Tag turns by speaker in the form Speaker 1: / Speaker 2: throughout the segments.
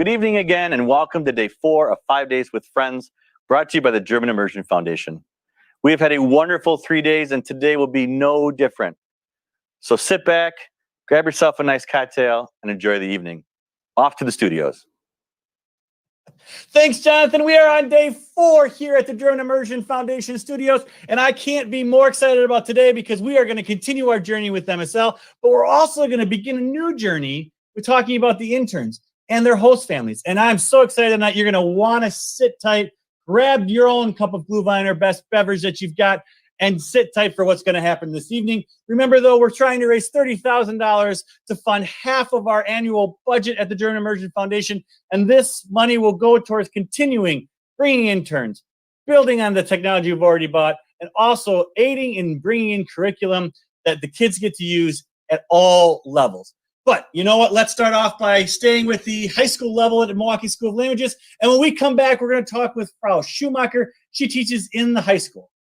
Speaker 1: Good evening again, and welcome to day 4 of 5 Days with Friends, brought to you by the German Immersion Foundation. We have had a wonderful 3 days, and today will be no different. So sit back, grab yourself a nice cocktail, and enjoy the evening. Off to the studios. Thanks, Jonathan. We are on day 4 here at the German Immersion Foundation Studios, and I can't be more excited about today because we are going to continue our journey with MSL, but we're also going to begin a new journey. We're talking about the interns and their host families, and I'm so excited tonight. You're going to want to sit tight, grab your own cup of Glühwein or best beverage that you've got, and sit tight for what's going to happen this evening. Remember, though, we're trying to raise $30,000 to fund half of our annual budget at the German Immersion Foundation, and this money will go towards continuing bringing interns, building on the technology we've already bought, and also aiding in bringing in curriculum that the kids get to use at all levels. But you know what? Let's start off by staying with the high school level at the Milwaukee School of Languages, and when we come back, we're going to talk with Frau Schumacher. She teaches in the high school.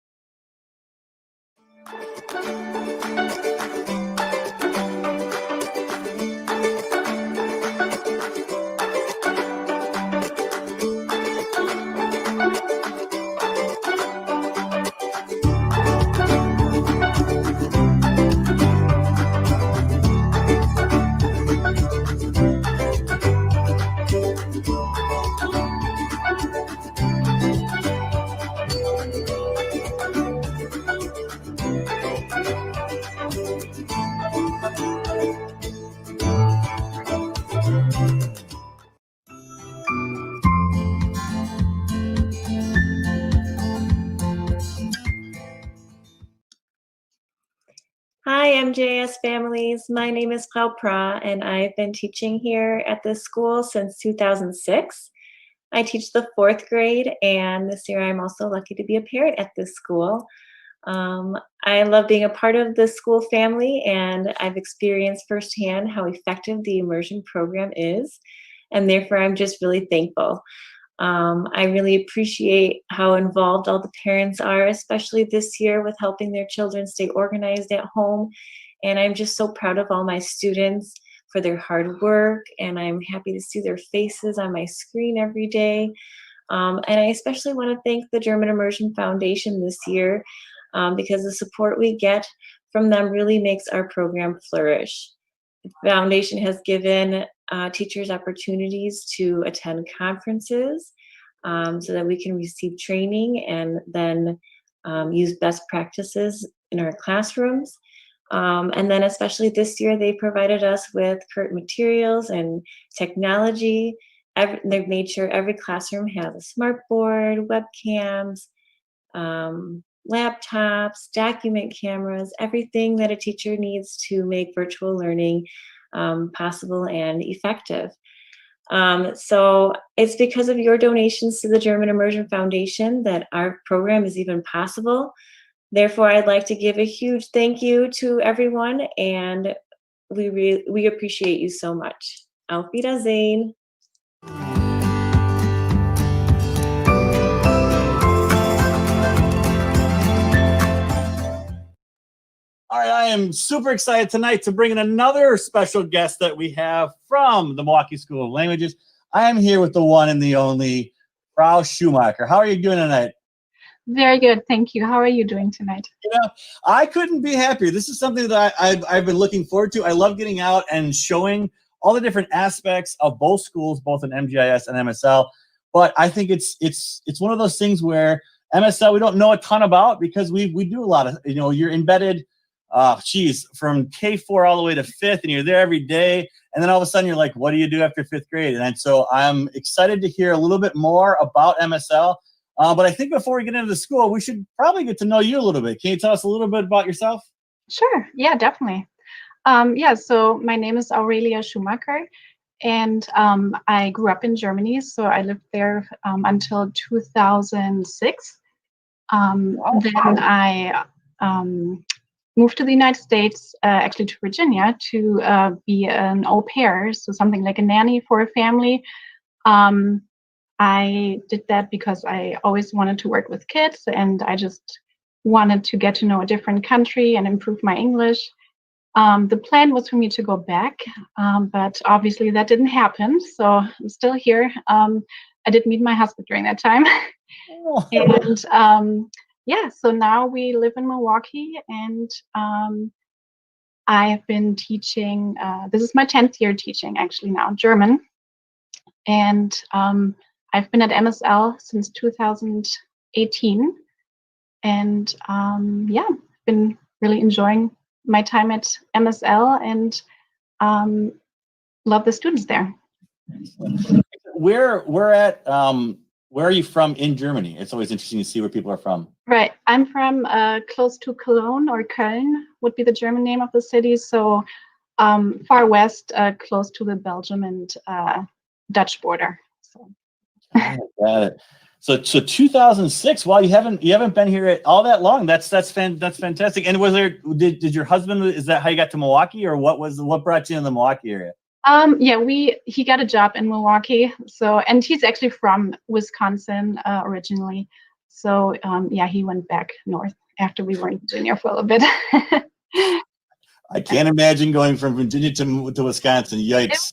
Speaker 2: Hi, MJS families. My name is Frau Pra, and I've been teaching here at this school since 2006. I teach the 4th grade, and this year I'm also lucky to be a parent at this school. I love being a part of the school family, and I've experienced firsthand how effective the immersion program is, and therefore I'm just really thankful. I really appreciate how involved all the parents are, especially this year with helping their children stay organized at home. And I'm just so proud of all my students for their hard work, and I'm happy to see their faces on my screen every day. And I especially want to thank the German Immersion Foundation this year because the support we get from them really makes our program flourish. The foundation has given teachers opportunities to attend conferences so that we can receive training and then use best practices in our classrooms. And then especially this year, they provided us with current materials and technology. They've made sure every classroom has a smart board, webcams, laptops, document cameras, everything that a teacher needs to make virtual learning possible and effective. So it's because of your donations to the German Immersion Foundation that our program is even possible. Therefore, I'd like to give a huge thank you to everyone, and we appreciate you so much. Auf Wiedersehen.
Speaker 1: All right, I am super excited tonight to bring in another special guest that we have from the Milwaukee School of Languages. I am here with the one and the only Frau Schumacher. How are you doing tonight?
Speaker 3: Very good, thank you. How are you doing tonight?
Speaker 1: You know, I couldn't be happier. This is something that I've been looking forward to. I love getting out and showing all the different aspects of both schools, both in MGIS and MSL. But I think it's one of those things where MSL we don't know a ton about because we do a lot of, you're embedded from K4 all the way to 5th, and you're there every day. And then all of a sudden you're like, what do you do after 5th grade? And so I'm excited to hear a little bit more about MSL. But I think before we get into the school, we should probably get to know you a little bit. Can you tell us a little bit about yourself?
Speaker 3: Sure. Yeah, definitely. So my name is Aurelia Schumacher, and I grew up in Germany. So I lived there until 2006. Then I moved to the United States, actually to Virginia, to be an au pair, so something like a nanny for a family. I did that because I always wanted to work with kids, and I just wanted to get to know a different country and improve my English. The plan was for me to go back, but obviously that didn't happen. So I'm still here. I did meet my husband during that time.
Speaker 1: Oh.
Speaker 3: And yeah, so now we live in Milwaukee, and I have been teaching, this is my 10th year teaching actually now, German. And I've been at MSL since 2018. And yeah, been really enjoying my time at MSL, and love the students there.
Speaker 1: Where are you from in Germany? It's always interesting to see where people are from.
Speaker 3: Right. I'm from close to Cologne, or Köln would be the German name of the city. So far west, close to the Belgium and Dutch border. So.
Speaker 1: Got it. So 2006. Wow, you haven't been here all that long. That's fantastic. And was there did your husband, is that how you got to Milwaukee, or what brought you in the Milwaukee area?
Speaker 3: Yeah, he got a job in Milwaukee. So, and he's actually from Wisconsin originally. So yeah, he went back north after we were in Virginia for a little bit.
Speaker 1: I can't imagine going from Virginia to Wisconsin. Yikes.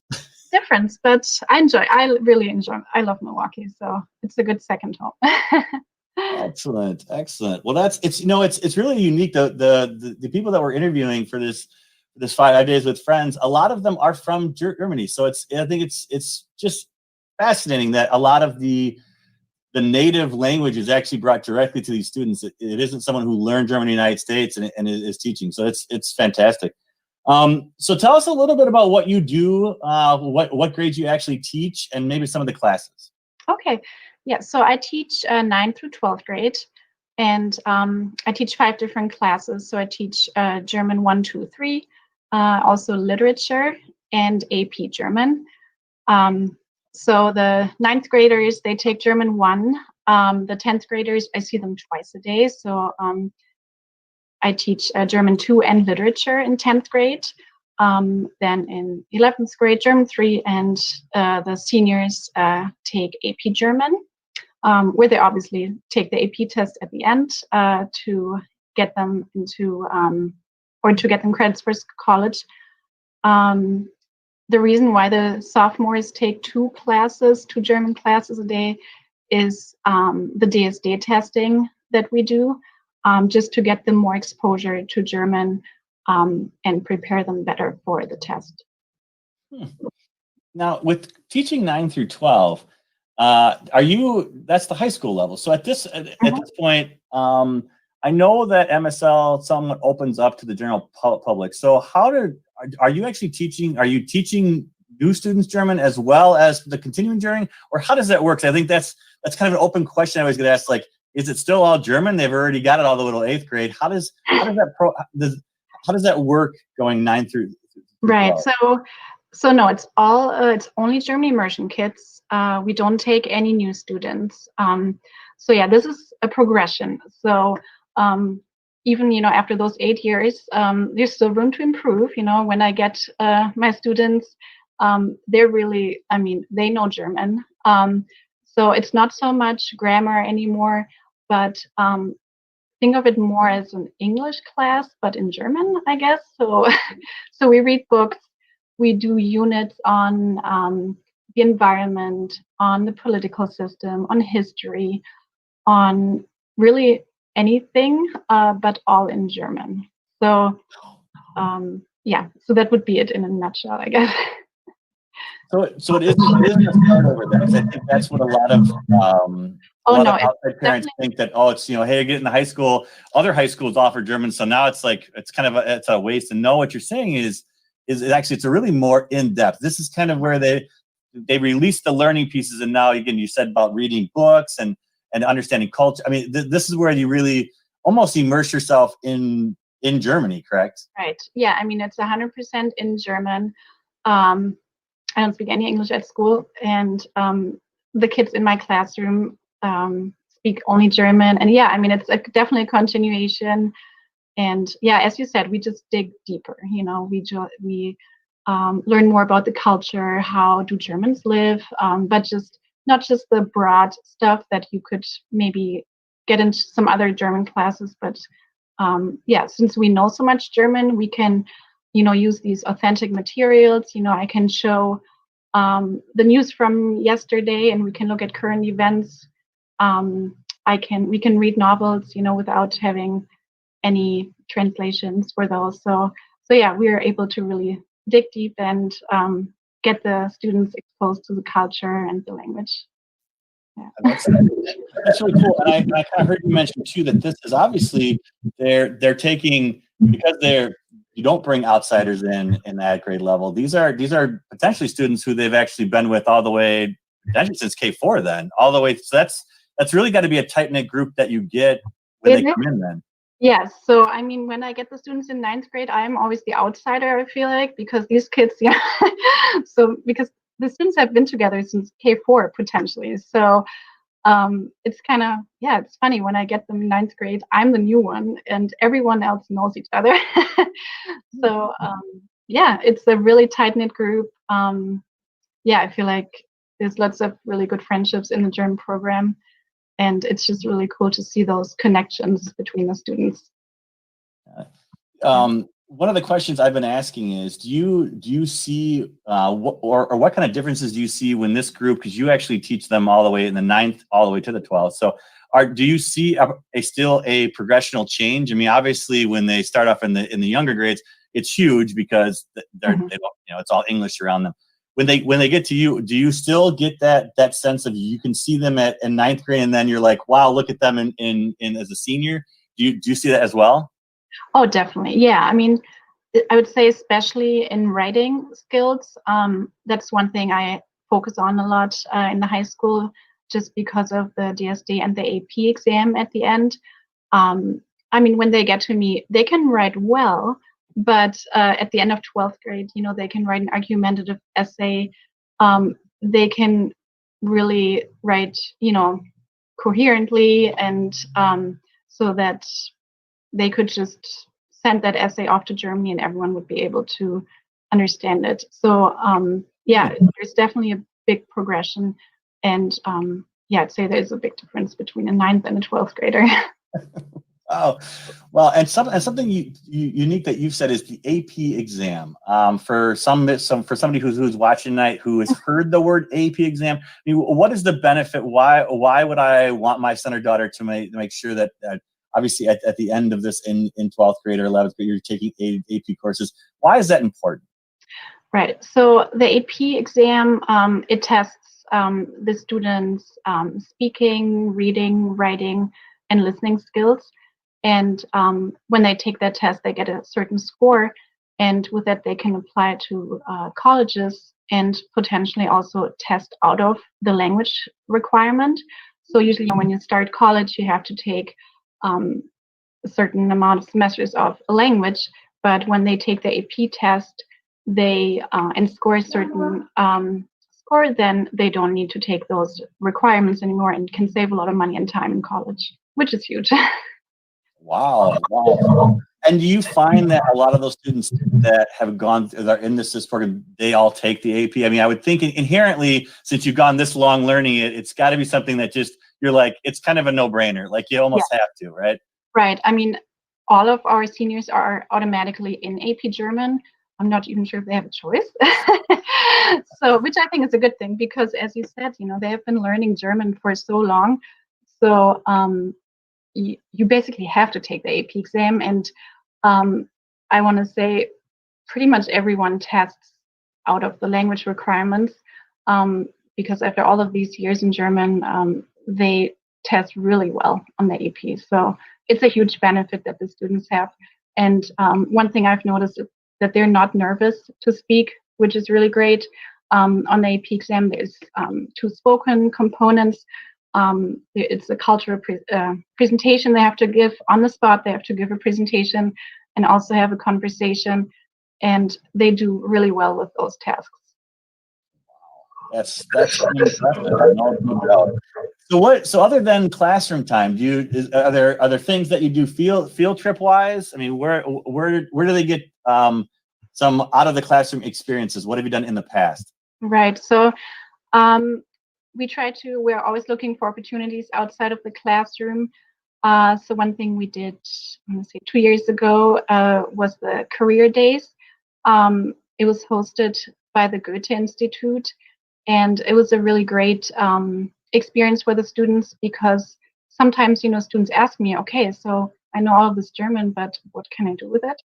Speaker 3: Difference, but I really enjoy. I love Milwaukee, so it's a good second home.
Speaker 1: Excellent. Well, it's really unique. The people that we're interviewing for this 5 days with friends, a lot of them are from Germany. So I think it's just fascinating that a lot of the native language is actually brought directly to these students. It isn't someone who learned German in the United States and is teaching. So it's fantastic. So tell us a little bit about what you do, what grades you actually teach, and maybe some of the classes.
Speaker 3: Okay. Yeah. So I teach 9th through 12th grade, and I teach 5 different classes. So I teach German 1, 2, 3, also literature and AP German. So the 9th graders, they take German 1. The 10th graders, I see them twice a day. So I teach German 2 and literature in 10th grade. Then in 11th grade, German 3, and the seniors take AP German, where they obviously take the AP test at the end to get them into, or to get them credits for college. The reason why the sophomores take 2 German classes a day is the DSD testing that we do, just to get them more exposure to German and prepare them better for the test.
Speaker 1: Now, with teaching 9 through 12, that's the high school level. So at this point, I know that MSL somewhat opens up to the general public. So are you actually teaching? Are you teaching new students German as well as the continuing German, or how does that work? 'Cause I think that's kind of an open question I always get asked. Like, is it still all German? They've already got it all the way to 8th grade. How does that work going 9 through 12?
Speaker 3: Right. So no, it's only German immersion kids. We don't take any new students. So yeah, this is a progression. So even after those 8 years, there's still room to improve. When I get my students, they're really, they know German. So it's not so much grammar anymore, but think of it more as an English class, but in German, I guess. So we read books, we do units on the environment, on the political system, on history, on really anything, but all in German. So yeah, so that would be it in a nutshell, I guess.
Speaker 1: So it isn't a start over there. I think that's what a lot of outside parents think, that it's hey, you get into high school, other high schools offer German, so now it's kind of it's a waste. And no, what you're saying is actually it's a really more in depth. This is kind of where they release the learning pieces, and now again you said about reading books and understanding culture. I mean, this is where you really almost immerse yourself in Germany, correct?
Speaker 3: Right. Yeah. I mean, it's 100% in German. I don't speak any English at school, and the kids in my classroom speak only German. And yeah, I mean, it's definitely a continuation. And yeah, as you said, we just dig deeper. We learn more about the culture. How do Germans live? But not just the broad stuff that you could maybe get into some other German classes. But yeah, since we know so much German, we can use these authentic materials. I can show the news from yesterday, and we can look at current events. We can read novels, without having any translations for those. So yeah, we are able to really dig deep and get the students exposed to the culture and the language. Yeah.
Speaker 1: That's really cool. And I kind of heard you mention too that this is obviously they're taking, because you don't bring outsiders in that grade level. These are potentially students who they've actually been with all the way, potentially since K4 then, all the way. So that's really got to be a tight-knit group that you get when they come in then.
Speaker 3: Yes. So, I mean, when I get the students in 9th grade, I'm always the outsider, I feel like, because these kids, so because the students have been together since K4 potentially. So it's kind of, it's funny when I get them in 9th grade, I'm the new one and everyone else knows each other. So it's a really tight-knit group. I feel like there's lots of really good friendships in the German program. And it's just really cool to see those connections between the students.
Speaker 1: One of the questions I've been asking is, do you see what kind of differences do you see when this group, because you actually teach them all the way in the 9th all the way to the 12th, so do you see still a progressional change? I mean, obviously when they start off in the younger grades, it's huge because they don't, it's all English around them. When they get to you, do you still get that sense of, you can see them in 9th grade and then you're like, wow, look at them in as a senior? Do you see that as well?
Speaker 3: Oh, definitely. Yeah. I mean, I would say especially in writing skills, that's one thing I focus on a lot in the high school, just because of the DSD and the AP exam at the end. I mean, when they get to me, they can write well, but at the end of 12th grade, they can write an argumentative essay. They can really write, coherently, and so that they could just send that essay off to Germany and everyone would be able to understand it. So there's definitely a big progression. And I'd say there's a big difference between a 9th and a 12th grader.
Speaker 1: Oh, well, and something unique that you've said is the AP exam. For somebody who's watching tonight who has heard the word AP exam, I mean, what is the benefit? Why would I want my son or daughter to make sure that obviously at the end of this in 12th grade or 11th grade, you're taking AP courses? Why is that important?
Speaker 3: Right. So the AP exam, it tests the students' speaking, reading, writing, and listening skills. And when they take that test, they get a certain score. And with that, they can apply to colleges and potentially also test out of the language requirement. So usually when you start college, you have to take a certain amount of semesters of a language. But when they take the AP test, they and score a certain score, then they don't need to take those requirements anymore and can save a lot of money and time in college, which is huge.
Speaker 1: Wow. And do you find that a lot of those students that are in this program, they all take the AP? I mean, I would think inherently, since you've gone this long learning it, it's got to be something that just, you're like, it's kind of a no-brainer. Like you almost have to, right?
Speaker 3: Right. I mean, all of our seniors are automatically in AP German. I'm not even sure if they have a choice. So, which I think is a good thing, because as you said, they have been learning German for so long. So you basically have to take the AP exam. And I want to say pretty much everyone tests out of the language requirements, because after all of these years in German, they test really well on the AP. So it's a huge benefit that the students have. And one thing I've noticed is that they're not nervous to speak, which is really great. On the AP exam, there's 2 spoken components. It's a cultural presentation they have to give on the spot. They have to give a presentation and also have a conversation, and they do really well with those tasks.
Speaker 1: That's impressive. So other than classroom time, are there things that you do field trip wise? I mean, where do they get some out of the classroom experiences? What have you done in the past?
Speaker 3: Right. So we're always looking for opportunities outside of the classroom. So one thing we did, I'm going to say 2 years ago, was the career days. It was hosted by the Goethe Institute, and it was a really great experience for the students, because sometimes, students ask me, okay, so I know all of this German, but what can I do with it?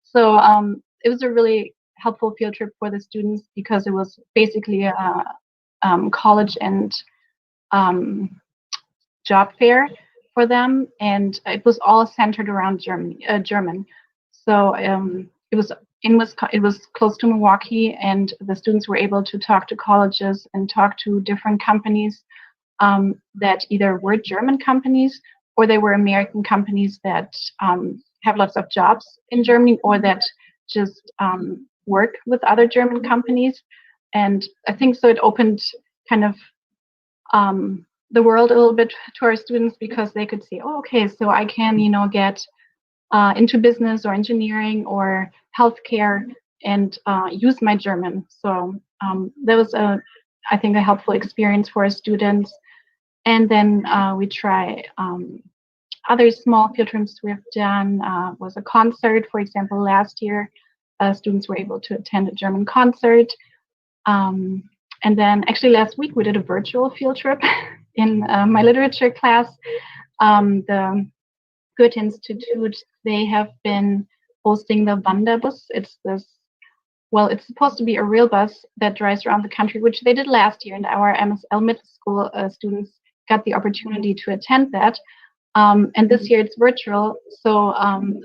Speaker 3: So it was a really helpful field trip for the students, because it was basically a college and job fair for them, and it was all centered around German. So it was close to Milwaukee, and the students were able to talk to colleges and talk to different companies that either were German companies, or they were American companies that have lots of jobs in Germany, or that just work with other German companies. And I think so it opened kind of the world a little bit to our students, because they could see, oh, okay, so I can, get into business or engineering or healthcare and use my German. So that was I think a helpful experience for our students. And then we try other small field trips we've done. Was a concert, for example, last year. Students were able to attend a German concert. And then actually last week we did a virtual field trip in my literature class. The Goethe Institute, they have been hosting the Wanderbus. It's supposed to be a real bus that drives around the country, which they did last year, and our MSL middle school students got the opportunity to attend that. And this year it's virtual, so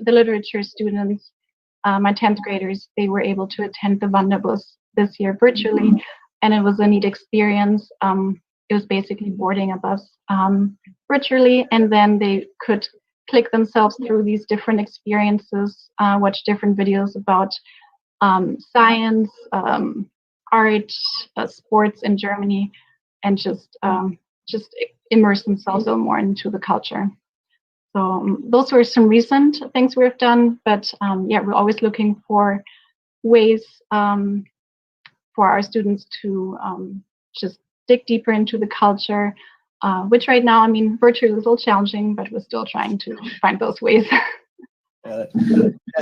Speaker 3: the literature students, my 10th graders, they were able to attend the Wanderbus this year virtually, and it was a neat experience. It was basically boarding a bus virtually, and then they could click themselves through these different experiences, watch different videos about science, art, sports in Germany, and just immerse themselves a little more into the culture. So those were some recent things we've done, but yeah, we're always looking for ways for our students to just dig deeper into the culture, which right now, I mean, virtually is a little challenging, but we're still trying to find those ways.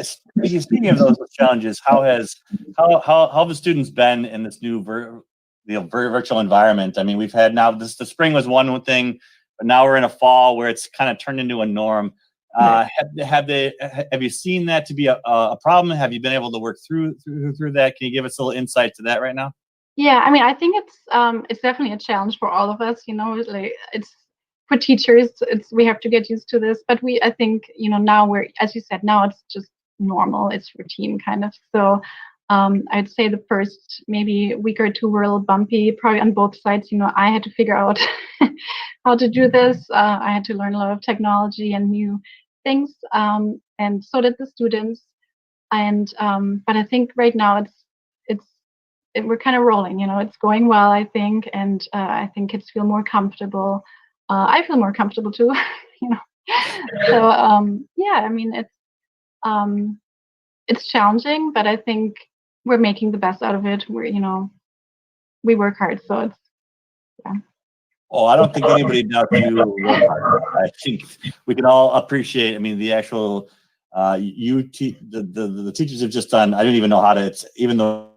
Speaker 1: Speaking of those challenges, how have the students been in this new virtual environment? I mean, we've had now the spring was one thing, but now we're in a fall where it's kind of turned into a norm. Have you seen that to be a problem? Have you been able to work through that? Can you give us a little insight to that right now?
Speaker 3: Yeah, I mean, I think it's definitely a challenge for all of us. Like it's for teachers, we have to get used to this. But I think now we're, as you said, now it's just normal. It's routine kind of. So I'd say the first maybe week or two were a little bumpy, probably on both sides. I had to figure out how to do this. I had to learn a lot of technology and new things, and so did the students. And but I think right now we're kind of rolling. It's going well, I think, and I think kids feel more comfortable. I feel more comfortable too. So yeah, I mean, it's challenging, but I think we're making the best out of it. We work hard, so it's yeah.
Speaker 1: Oh, I don't think anybody doubts you work hard. I think we can all appreciate. I mean, the actual the teachers have just done. I didn't even know how to. It's even the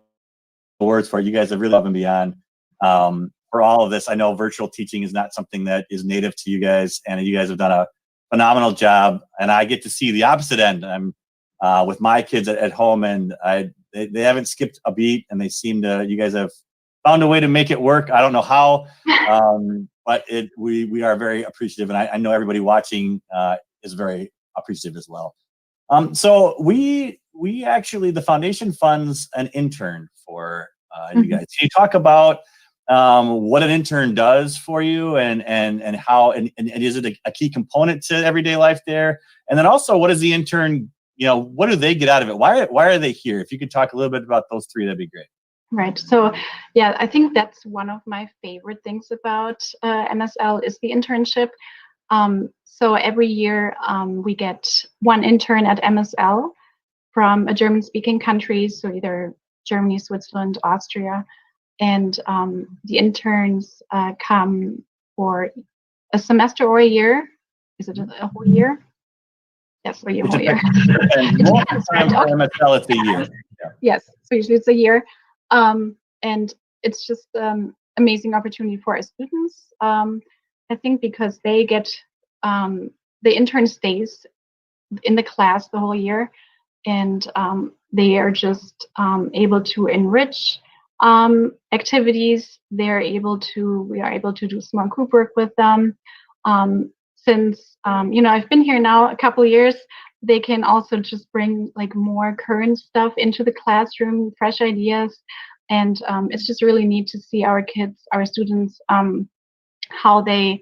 Speaker 1: words for it. You guys have really gone beyond for all of this. I know virtual teaching is not something that is native to you guys, and you guys have done a phenomenal job. And I get to see the opposite end. I'm with my kids at home, and they haven't skipped a beat, and they seem to. You guys have found a way to make it work. I don't know how, but we are very appreciative, and I know everybody watching is very appreciative as well. So we actually, the foundation funds an intern for you guys. Can you talk about what an intern does for you, and how, and is it a key component to everyday life there? And then also, what is the intern? What do they get out of it? Why are they here? If you could talk a little bit about those three, that'd be great.
Speaker 3: Right. So, yeah, I think that's one of my favorite things about MSL is the internship. So every year we get one intern at MSL from a German-speaking country, so either Germany, Switzerland, Austria, and the interns come for a semester or a year. Is it a whole year? Yes, for your whole year.
Speaker 1: And more time for MSL, it's a year. Yeah.
Speaker 3: Yes, so usually it's a year. And it's just amazing opportunity for our students. I think because they get, the intern stays in the class the whole year, and they are just able to enrich activities. We are able to do small group work with them. Since I've been here now a couple of years, they can also just bring like more current stuff into the classroom, fresh ideas, and it's just really neat to see our kids, our students, how they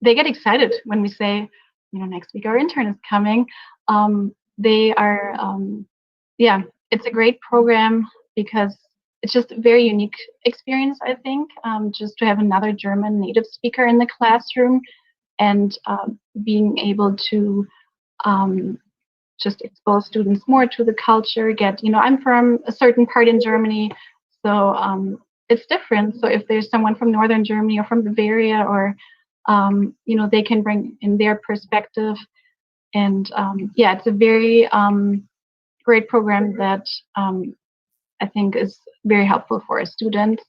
Speaker 3: get excited when we say, next week our intern is coming. They are, it's a great program because it's just a very unique experience, I think, just to have another German native speaker in the classroom and being able to just expose students more to the culture, I'm from a certain part in Germany, so it's different. So if there's someone from Northern Germany or from Bavaria, or, they can bring in their perspective. And it's a very great program that I think is very helpful for our students.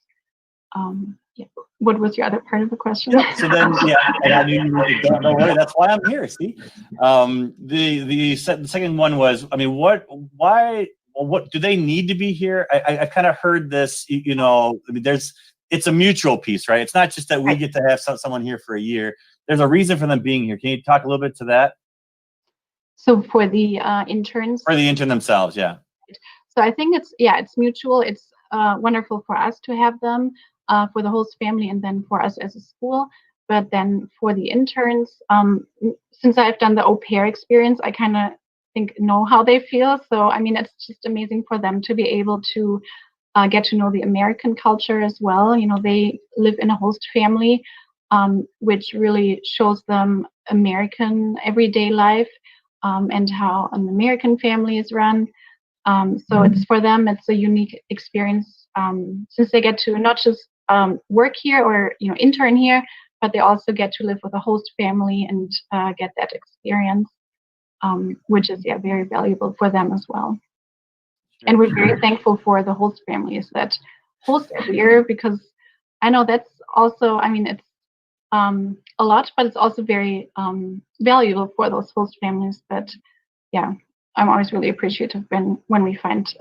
Speaker 3: What was your other part of the question?
Speaker 1: Yeah, so then, don't worry, that's why I'm here. See, the second one was, what do they need to be here? I kind of heard this, it's a mutual piece, right? It's not just that we get to have someone here for a year. There's a reason for them being here. Can you talk a little bit to that?
Speaker 3: So for the interns?
Speaker 1: For the intern themselves, yeah.
Speaker 3: So I think it's mutual. It's wonderful for us to have them, for the host family, and then for us as a school. But then for the interns, since I've done the au pair experience, I kind of know how they feel. So it's just amazing for them to be able to get to know the American culture as well. They live in a host family, which really shows them American everyday life, and how an American family is run. So it's for them, it's a unique experience, since they get to not just work here or intern here, but they also get to live with a host family and get that experience, which is very valuable for them as well. And we're very thankful for the host families that host every year, because I know that's also, it's a lot, but it's also very valuable for those host families. But I'm always really appreciative when we find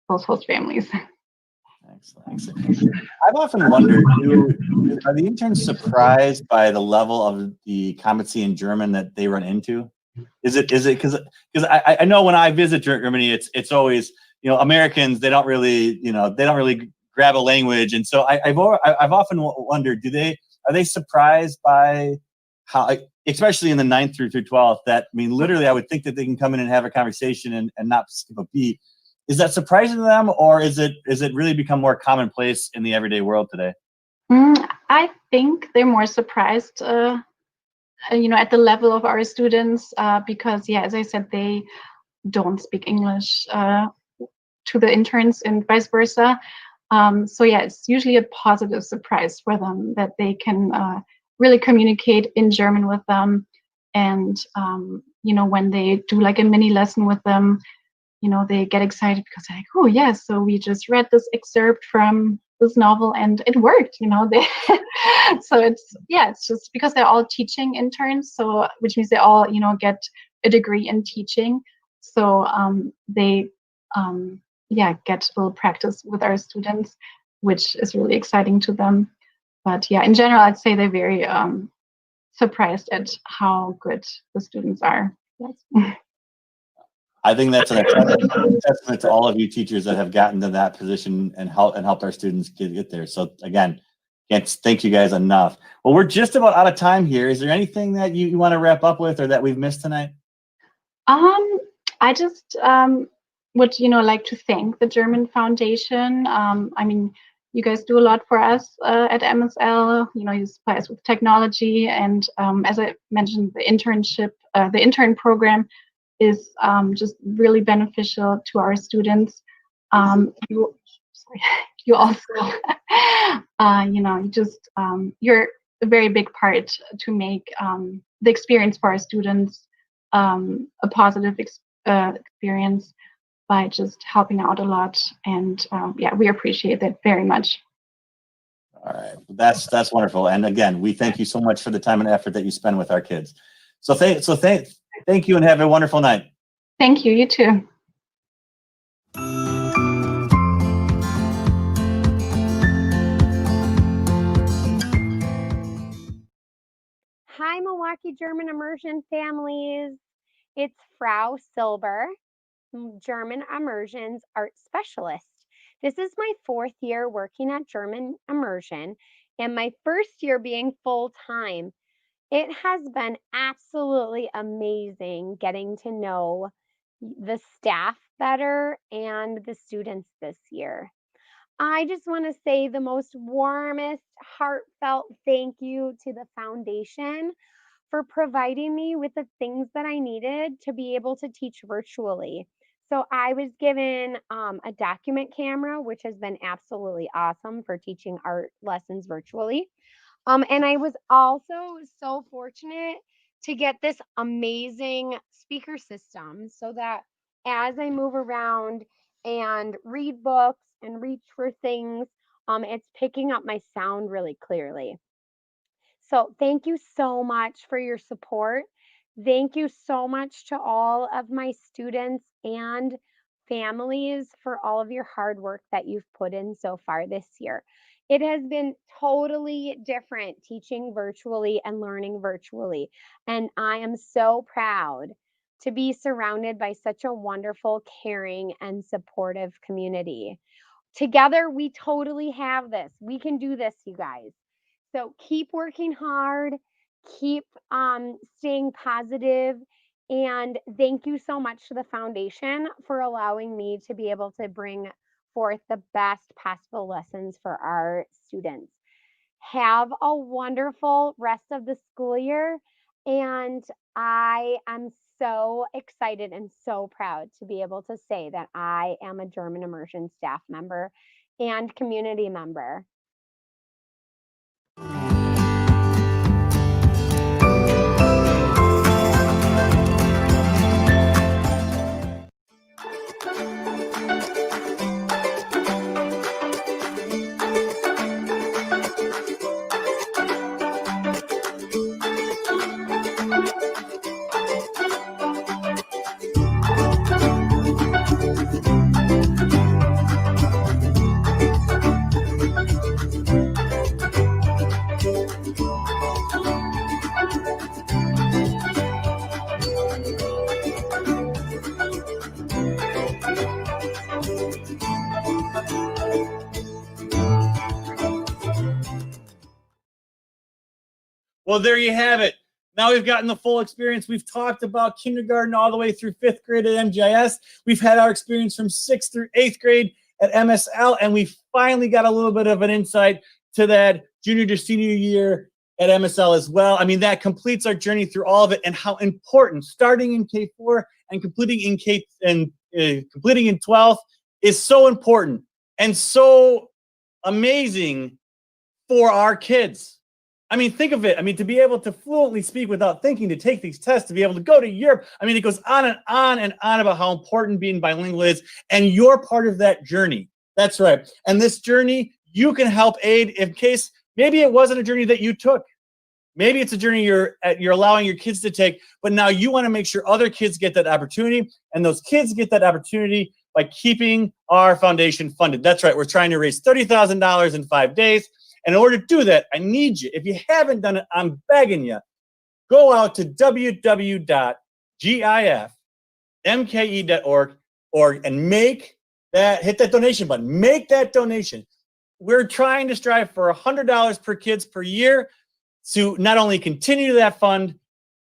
Speaker 3: those host families.
Speaker 1: Excellent. I've often wondered, are the interns surprised by the level of the competency in German that they run into? Is it because I know when I visit Germany, it's always, Americans, they don't really grab a language, and so I've often wondered, are they surprised by how, especially in the 9th through 12th, that literally I would think that they can come in and have a conversation and not skip a beat. Is that surprising to them, or is it really become more commonplace in the everyday world today?
Speaker 3: I think they're more surprised, at the level of our students, because, as I said, they don't speak English to the interns and vice versa. So it's usually a positive surprise for them that they can really communicate in German with them. And, when they do like a mini lesson with them, they get excited because they're like, oh, yes, so we just read this excerpt from this novel and it worked, So it's just because they're all teaching interns, so which means they all, get a degree in teaching. So they get a little practice with our students, which is really exciting to them. But in general, I'd say they're very surprised at how good the students are. Yes.
Speaker 1: I think that's an testament to all of you teachers that have gotten to that position and helped our students get there. So again, can't thank you guys enough. Well, we're just about out of time here. Is there anything that you want to wrap up with, or that we've missed tonight?
Speaker 3: I just would like to thank the German Foundation. You guys do a lot for us at MSL. You supply us with technology, and as I mentioned, the intern program is just really beneficial to our students. You also, you're a very big part to make the experience for our students a positive experience by just helping out a lot. And yeah, we appreciate that very much.
Speaker 1: All right, that's wonderful. And again, we thank you so much for the time and effort that you spend with our kids. So thank you, and have a wonderful night.
Speaker 3: Thank you. You too.
Speaker 4: Hi, Milwaukee German Immersion families. It's Frau Silber, German Immersion's art specialist. This is my 4th year working at German Immersion and my 1st year being full-time. It has been absolutely amazing getting to know the staff better and the students this year. I just want to say the most warmest, heartfelt thank you to the foundation for providing me with the things that I needed to be able to teach virtually. So I was given a document camera, which has been absolutely awesome for teaching art lessons virtually. And I was also so fortunate to get this amazing speaker system so that as I move around and read books and reach for things, it's picking up my sound really clearly. So thank you so much for your support. Thank you so much to all of my students and families for all of your hard work that you've put in so far this year. It has been totally different teaching virtually and learning virtually. And I am so proud to be surrounded by such a wonderful, caring, and supportive community. Together, we totally have this. We can do this, you guys. So keep working hard, keep staying positive, and thank you so much to the foundation for allowing me to be able to bring forth the best possible lessons for our students. Have a wonderful rest of the school year, and I am so excited and so proud to be able to say that I am a German Immersion staff member and community member.
Speaker 1: Well, there you have it. Now we've gotten the full experience. We've talked about kindergarten all the way through 5th grade at MGIS. We've had our experience from 6th through 8th grade at MSL, and we finally got a little bit of an insight to that junior to senior year at MSL as well. I mean, that completes our journey through all of it, and how important starting in K4 and completing in 12th is so important and so amazing for our kids. I mean, think of it. I mean, to be able to fluently speak without thinking, to take these tests, to be able to go to Europe. I mean, it goes on and on and on about how important being bilingual is, and you're part of that journey. That's right. And this journey, you can help aid in case maybe it wasn't a journey that you took. Maybe it's a journey you're allowing your kids to take, but now you want to make sure other kids get that opportunity, and those kids get that opportunity by keeping our foundation funded. That's right. We're trying to raise $30,000 in 5 days. And in order to do that, I need you. If you haven't done it, I'm begging you. Go out to www.gifmke.org and hit that donation button. Make that donation. We're trying to strive for $100 per kids per year to not only continue that fund,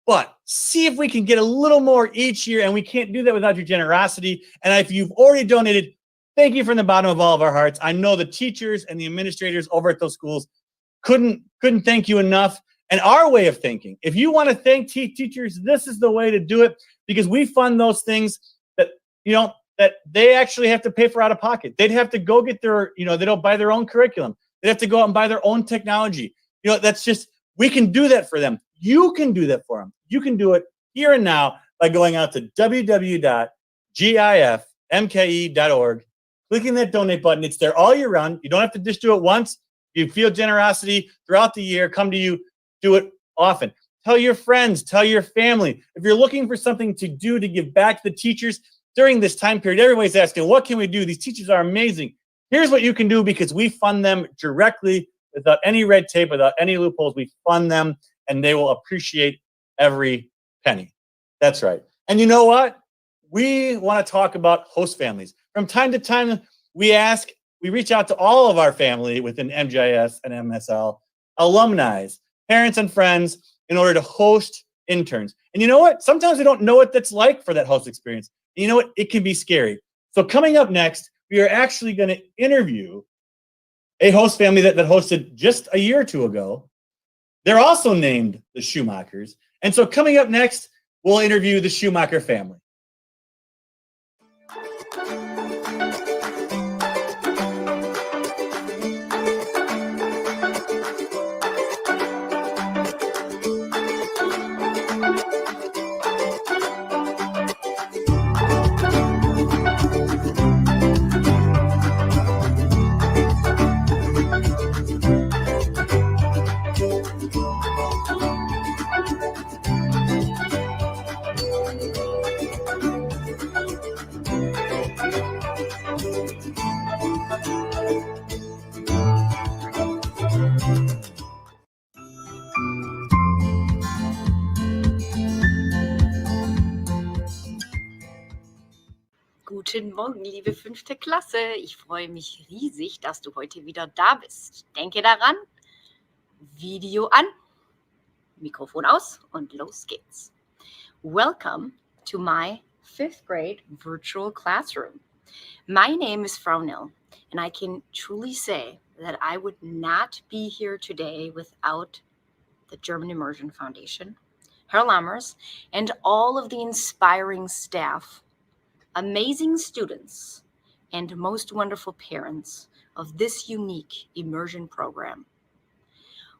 Speaker 1: but see if we can get a little more each year. And we can't do that without your generosity. And if you've already donated, thank you from the bottom of all of our hearts. I know the teachers and the administrators over at those schools couldn't thank you enough. And our way of thinking, if you want to thank teachers, this is the way to do it, because we fund those things that, that they actually have to pay for out of pocket. They'd have to go get their, they don't buy their own curriculum. They'd have to go out and buy their own technology. That's just, we can do that for them. You can do that for them. You can do it here and now by going out to www.gifmke.org, clicking that donate button. It's there all year round. You don't have to just do it once. If you feel generosity throughout the year, come to you, do it often. Tell your friends, tell your family. If you're looking for something to do to give back to the teachers during this time period, everybody's asking, what can we do? These teachers are amazing. Here's what you can do, because we fund them directly without any red tape, without any loopholes. We fund them, and they will appreciate every penny. That's right. And you know what? We want to talk about host families. From time to time, we reach out to all of our family within MGIS and MSL, alumni, parents and friends, in order to host interns. And you know what? Sometimes we don't know what that's like for that host experience. And you know what? It can be scary. So coming up next, we are actually going to interview a host family that hosted just a year or two ago. They're also named the Schumachers. And so coming up next, we'll interview the Schumacher family.
Speaker 5: Guten Morgen, liebe 5. Klasse. Ich freue mich riesig, dass du heute wieder da bist. Denke daran, Video an, Mikrofon aus und los geht's. Welcome to my 5th grade virtual classroom. My name is Frau Nill, and I can truly say that I would not be here today without the German Immersion Foundation, Herr Lammers, and all of the inspiring staff, amazing students, and most wonderful parents of this unique immersion program.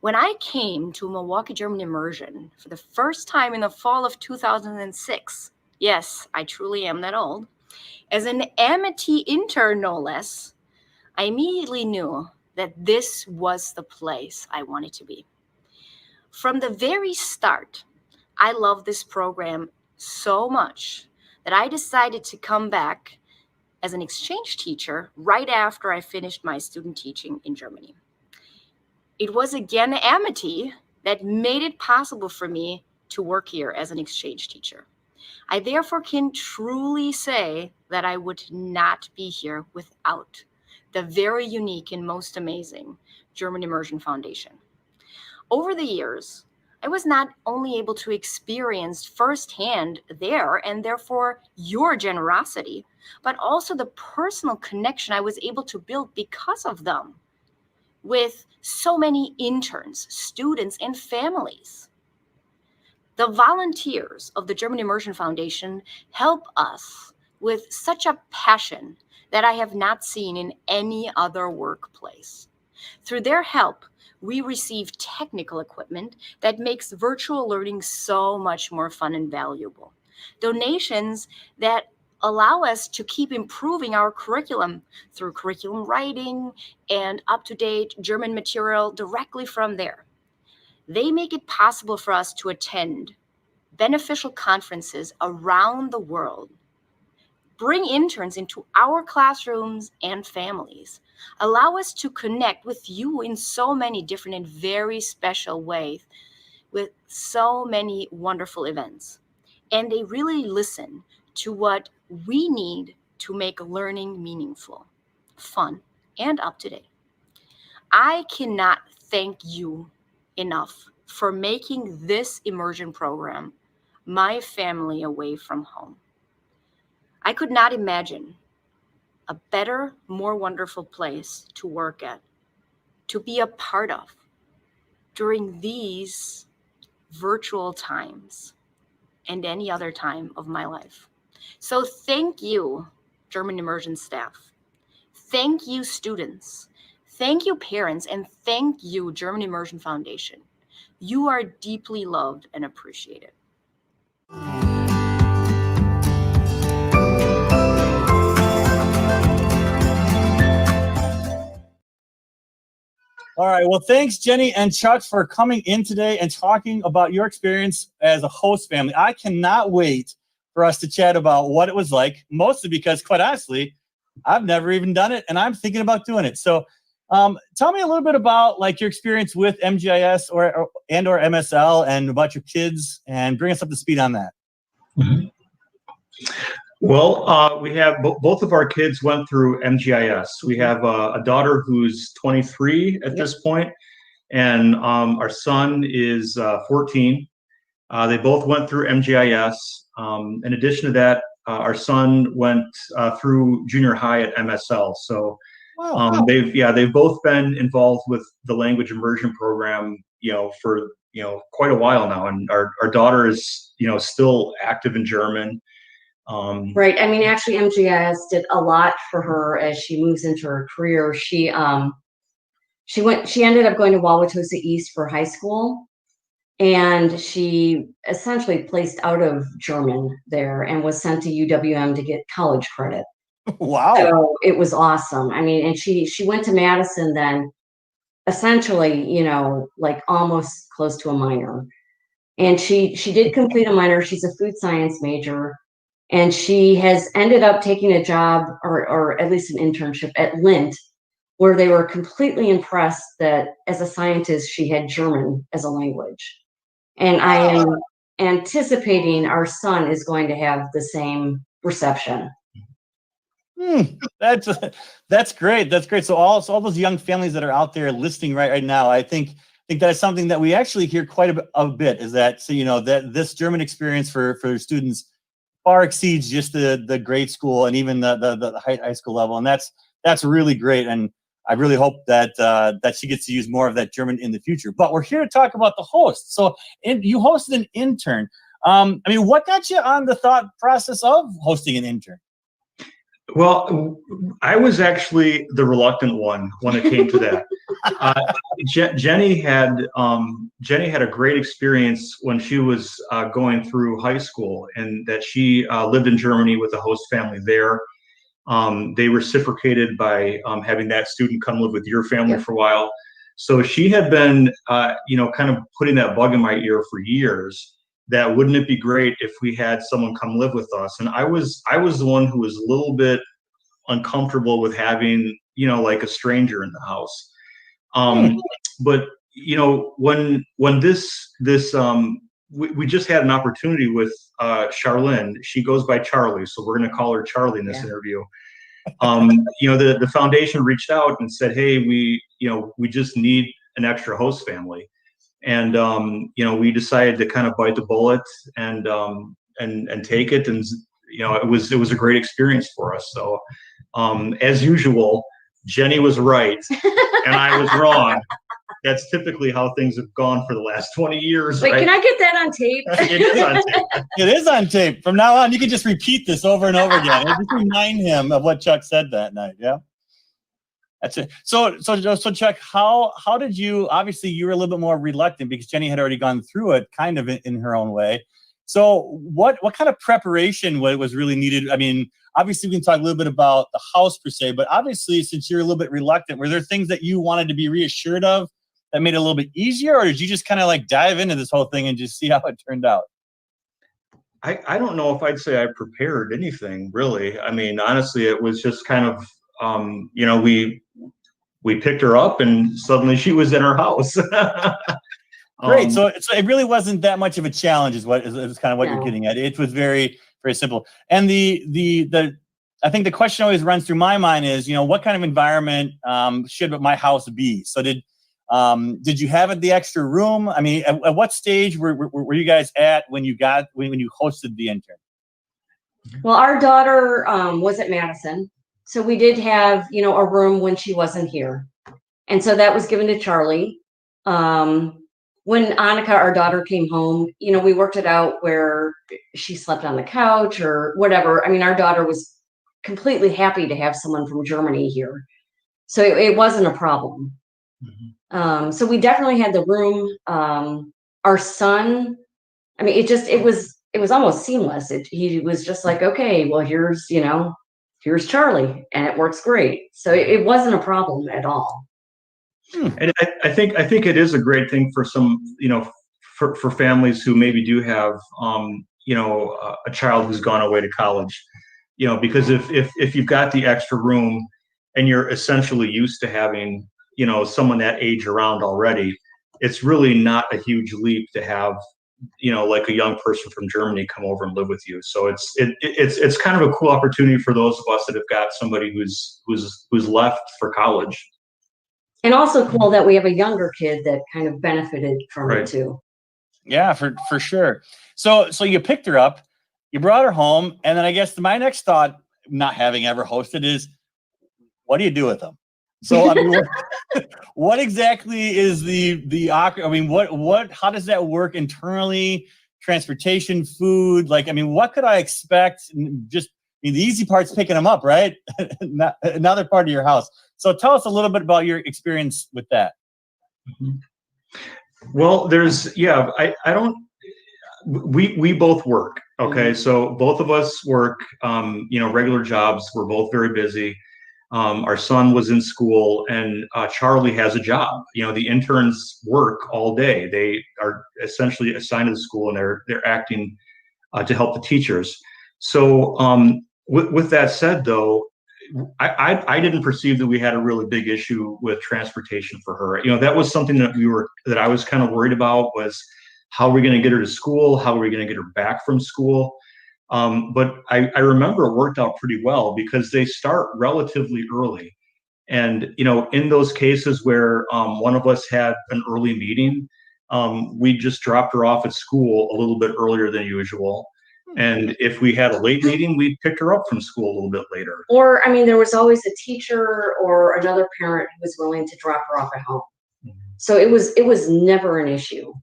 Speaker 5: When I came to Milwaukee German Immersion for the first time in the fall of 2006, yes, I truly am that old, as an Amity intern no less, I immediately knew that this was the place I wanted to be. From the very start, I loved this program so much that I decided to come back as an exchange teacher right after I finished my student teaching in Germany. It was again Amity that made it possible for me to work here as an exchange teacher. I therefore can truly say that I would not be here without the very unique and most amazing German Immersion Foundation. Over the years, I was not only able to experience firsthand their and therefore your generosity, but also the personal connection I was able to build because of them with so many interns, students, and families. The volunteers of the German Immersion Foundation help us with such a passion that I have not seen in any other workplace. Through their help, we receive technical equipment that makes virtual learning so much more fun and valuable. Donations that allow us to keep improving our curriculum through curriculum writing and up-to-date German material directly from there. They make it possible for us to attend beneficial conferences around the world, bring interns into our classrooms and families, allow us to connect with you in so many different and very special ways with so many wonderful events. And they really listen to what we need to make learning meaningful, fun, and up to date. I cannot thank you enough for making this immersion program my family away from home. I could not imagine a better, more wonderful place to work at, to be a part of during these virtual times and any other time of my life. So thank you, German Immersion staff. Thank you, students. Thank you, parents, and thank you, German Immersion Foundation. You are deeply loved and appreciated.
Speaker 1: All right. Well, thanks, Jenny and Chuck, for coming in today and talking about your experience as a host family. I cannot wait for us to chat about what it was like, mostly because, quite honestly, I've never even done it, and I'm thinking about doing it. So tell me a little bit about like your experience with MGIS or MSL and about your kids, and bring us up to speed on that.
Speaker 6: Mhm. Well, we have both of our kids went through MGIS. We have a daughter who's 23 at this point, and our son is 14. They both went through MGIS. In addition to that, our son went through junior high at MSL. So
Speaker 1: Wow.
Speaker 6: they've both been involved with the language immersion program, for quite a while now. And our daughter is still active in German.
Speaker 7: Right. I mean, actually, MGIS did a lot for her as she moves into her career. She ended up going to Wauwatosa East for high school, and she essentially placed out of German there and was sent to UWM to get college credit.
Speaker 1: Wow.
Speaker 7: So it was awesome. I mean, and she went to Madison then, essentially, like almost close to a minor. And she did complete a minor. She's a food science major. And she has ended up taking a job or at least an internship at Lint, where they were completely impressed that as a scientist, she had German as a language. And I am anticipating our son is going to have the same reception.
Speaker 1: That's great. That's great. So all those young families that are out there listening right now, I think that's something that we actually hear quite a bit, is that, so, that this German experience for students far exceeds just the grade school and even the high school level. And that's really great. And I really hope that she gets to use more of that German in the future. But we're here to talk about the host. So you hosted an intern. What got you on the thought process of hosting an intern?
Speaker 6: Well, I was actually the reluctant one when it came to that. Jenny had a great experience when she was going through high school, and that she lived in Germany with a host family there. They reciprocated by having that student come live with your family for a while. So she had been, kind of putting that bug in my ear for years, that wouldn't it be great if we had someone come live with us? And I was the one who was a little bit uncomfortable with having, like a stranger in the house. But when this we just had an opportunity with Charlene. She goes by Charlie, so we're going to call her Charlie in this interview. The foundation reached out and said, hey, we just need an extra host family. And we decided to kind of bite the bullet and take it, and it was a great experience for us. So as usual, Jenny was right and I was wrong. That's typically how things have gone for the last 20 years.
Speaker 7: Wait,
Speaker 6: right?
Speaker 7: can I get that on tape?
Speaker 6: It is on tape.
Speaker 1: It is on tape. From now on, you can just repeat this over and over again. And just remind him of what Chuck said that night. Yeah. That's it. So Chuck, how did you? Obviously, you were a little bit more reluctant because Jenny had already gone through it, kind of in her own way. So what kind of preparation was really needed? I mean, obviously, we can talk a little bit about the house per se, but obviously, since you're a little bit reluctant, were there things that you wanted to be reassured of that made it a little bit easier, or did you just kind of like dive into this whole thing and just see how it turned out?
Speaker 6: I don't know if I'd say I prepared anything really. I mean, honestly, it was just kind of we picked her up and suddenly she was in our house.
Speaker 1: Great. So it really wasn't that much of a challenge, is kind of what you're getting at. It was very, very simple. And I think the question always runs through my mind is, what kind of environment should my house be? So did you have the extra room? I mean, at what stage were you guys at when you hosted the intern?
Speaker 7: Well, our daughter was at Madison. So we did have, a room when she wasn't here. And so that was given to Charlie. When Annika, our daughter, came home, we worked it out where she slept on the couch or whatever. I mean, our daughter was completely happy to have someone from Germany here. So it wasn't a problem. Mm-hmm. So we definitely had the room. Our son, I mean, it was almost seamless. He was just like, okay, well, here's Charlie, and it works great. So it wasn't a problem at all.
Speaker 6: And I think it is a great thing for some, for families who maybe do have, a child who's gone away to college, because if you've got the extra room and you're essentially used to having, someone that age around already, it's really not a huge leap to have, like a young person from Germany come over and live with you. So it's kind of a cool opportunity for those of us that have got somebody who's left for college.
Speaker 7: And also cool that we have a younger kid that kind of benefited from it too.
Speaker 1: Yeah, for sure. So you picked her up, you brought her home, and then I guess my next thought, not having ever hosted, is what do you do with them? So I mean, what exactly is the awkward? I mean, how does that work internally? Transportation, food, like, I mean, what could I expect? Just, I mean, the easy part's picking them up, right? Another part of your house. So tell us a little bit about your experience with that.
Speaker 6: Well, we both work. Okay. So both of us work, regular jobs. We're both very busy. Our son was in school, and Charlie has a job. The interns work all day. They are essentially assigned to the school, and they're acting to help the teachers. So with that said, though, I didn't perceive that we had a really big issue with transportation for her. That was something that I was kind of worried about, was how are we going to get her to school? How are we going to get her back from school? But I remember it worked out pretty well because they start relatively early. And, in those cases where one of us had an early meeting, we just dropped her off at school a little bit earlier than usual. And if we had a late meeting, we picked her up from school a little bit later.
Speaker 7: Or, I mean, there was always a teacher or another parent who was willing to drop her off at home. So it was never an issue.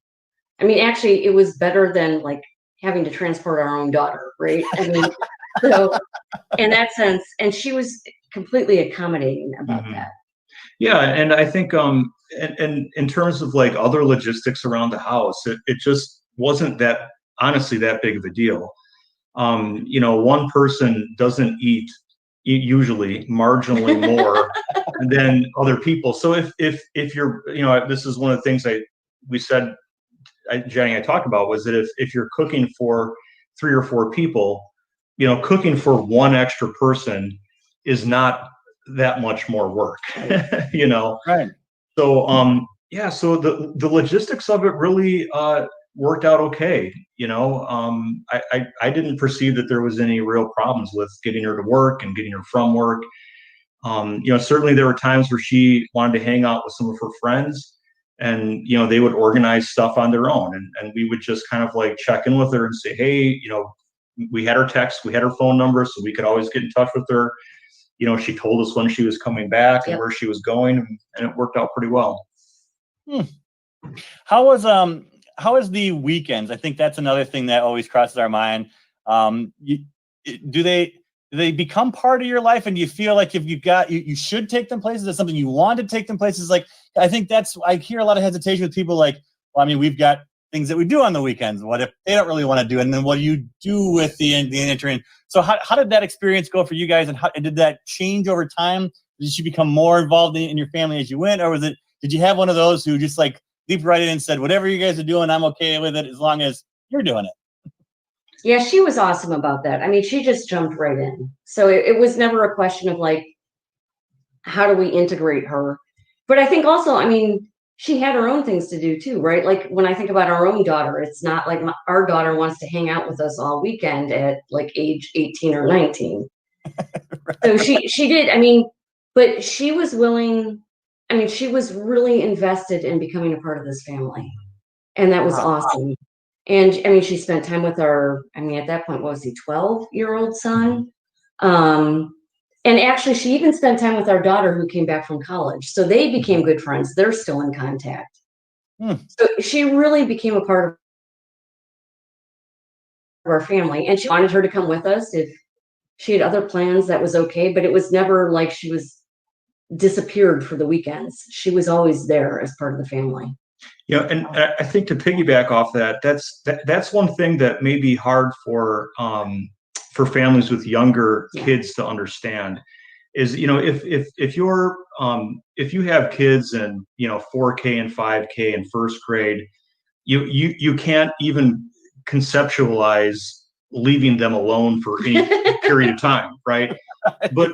Speaker 7: I mean, actually, it was better than like having to transport our own daughter, right? I mean, so in that sense, and she was completely accommodating about that.
Speaker 6: Yeah, and I think and in terms of like other logistics around the house, it just wasn't honestly that big of a deal. One person doesn't eat usually marginally more than other people. So if you're, this is one of the things Jenny I talked about, was that if you're cooking for 3 or 4 people, cooking for one extra person is not that much more work, Right. So, so the logistics of it really worked out okay. I didn't perceive that there was any real problems with getting her to work and getting her from work. Certainly there were times where she wanted to hang out with some of her friends, and they would organize stuff on their own, and we would just kind of like check in with her and say, hey, we had her text, we had her phone number, so we could always get in touch with her. She told us when she was coming back and where she was going, and it worked out pretty well.
Speaker 1: How is the weekends? I think that's another thing that always crosses our mind. Do they become part of your life, and do you feel like if you should take them places? Is something you want to take them places? Like, I think I hear a lot of hesitation with people like, well, I mean, we've got things that we do on the weekends. What if they don't really want to do it? And then what do you do with the intern? So how did that experience go for you guys, and how did that change over time? Did you become more involved in your family as you went, or did you have one of those who just like leaped right in and said, whatever you guys are doing, I'm okay with it as long as you're doing it?
Speaker 7: Yeah, she was awesome about that. I mean, she just jumped right in. So it was never a question of like, how do we integrate her? But I think also, I mean, she had her own things to do too, right? Like when I think about our own daughter, it's not like our daughter wants to hang out with us all weekend at like age 18 or 19. Right. So she did, I mean, but she was willing, I mean, she was really invested in becoming a part of this family. And that was awesome. And I mean, she spent time with at that point, what was he, 12-year-old son? And actually, she even spent time with our daughter who came back from college. So they became good friends. They're still in contact. So she really became a part of our family. And she wanted her to come with us. If she had other plans, that was okay. But it was never like she was disappeared for the weekends. She was always there as part of the family.
Speaker 6: And I think to piggyback off that, that's one thing that may be hard for families with younger kids to understand, is, you know, if you have kids in, you know, 4K and 5K in first grade, you can't even conceptualize leaving them alone for any period of time, right? But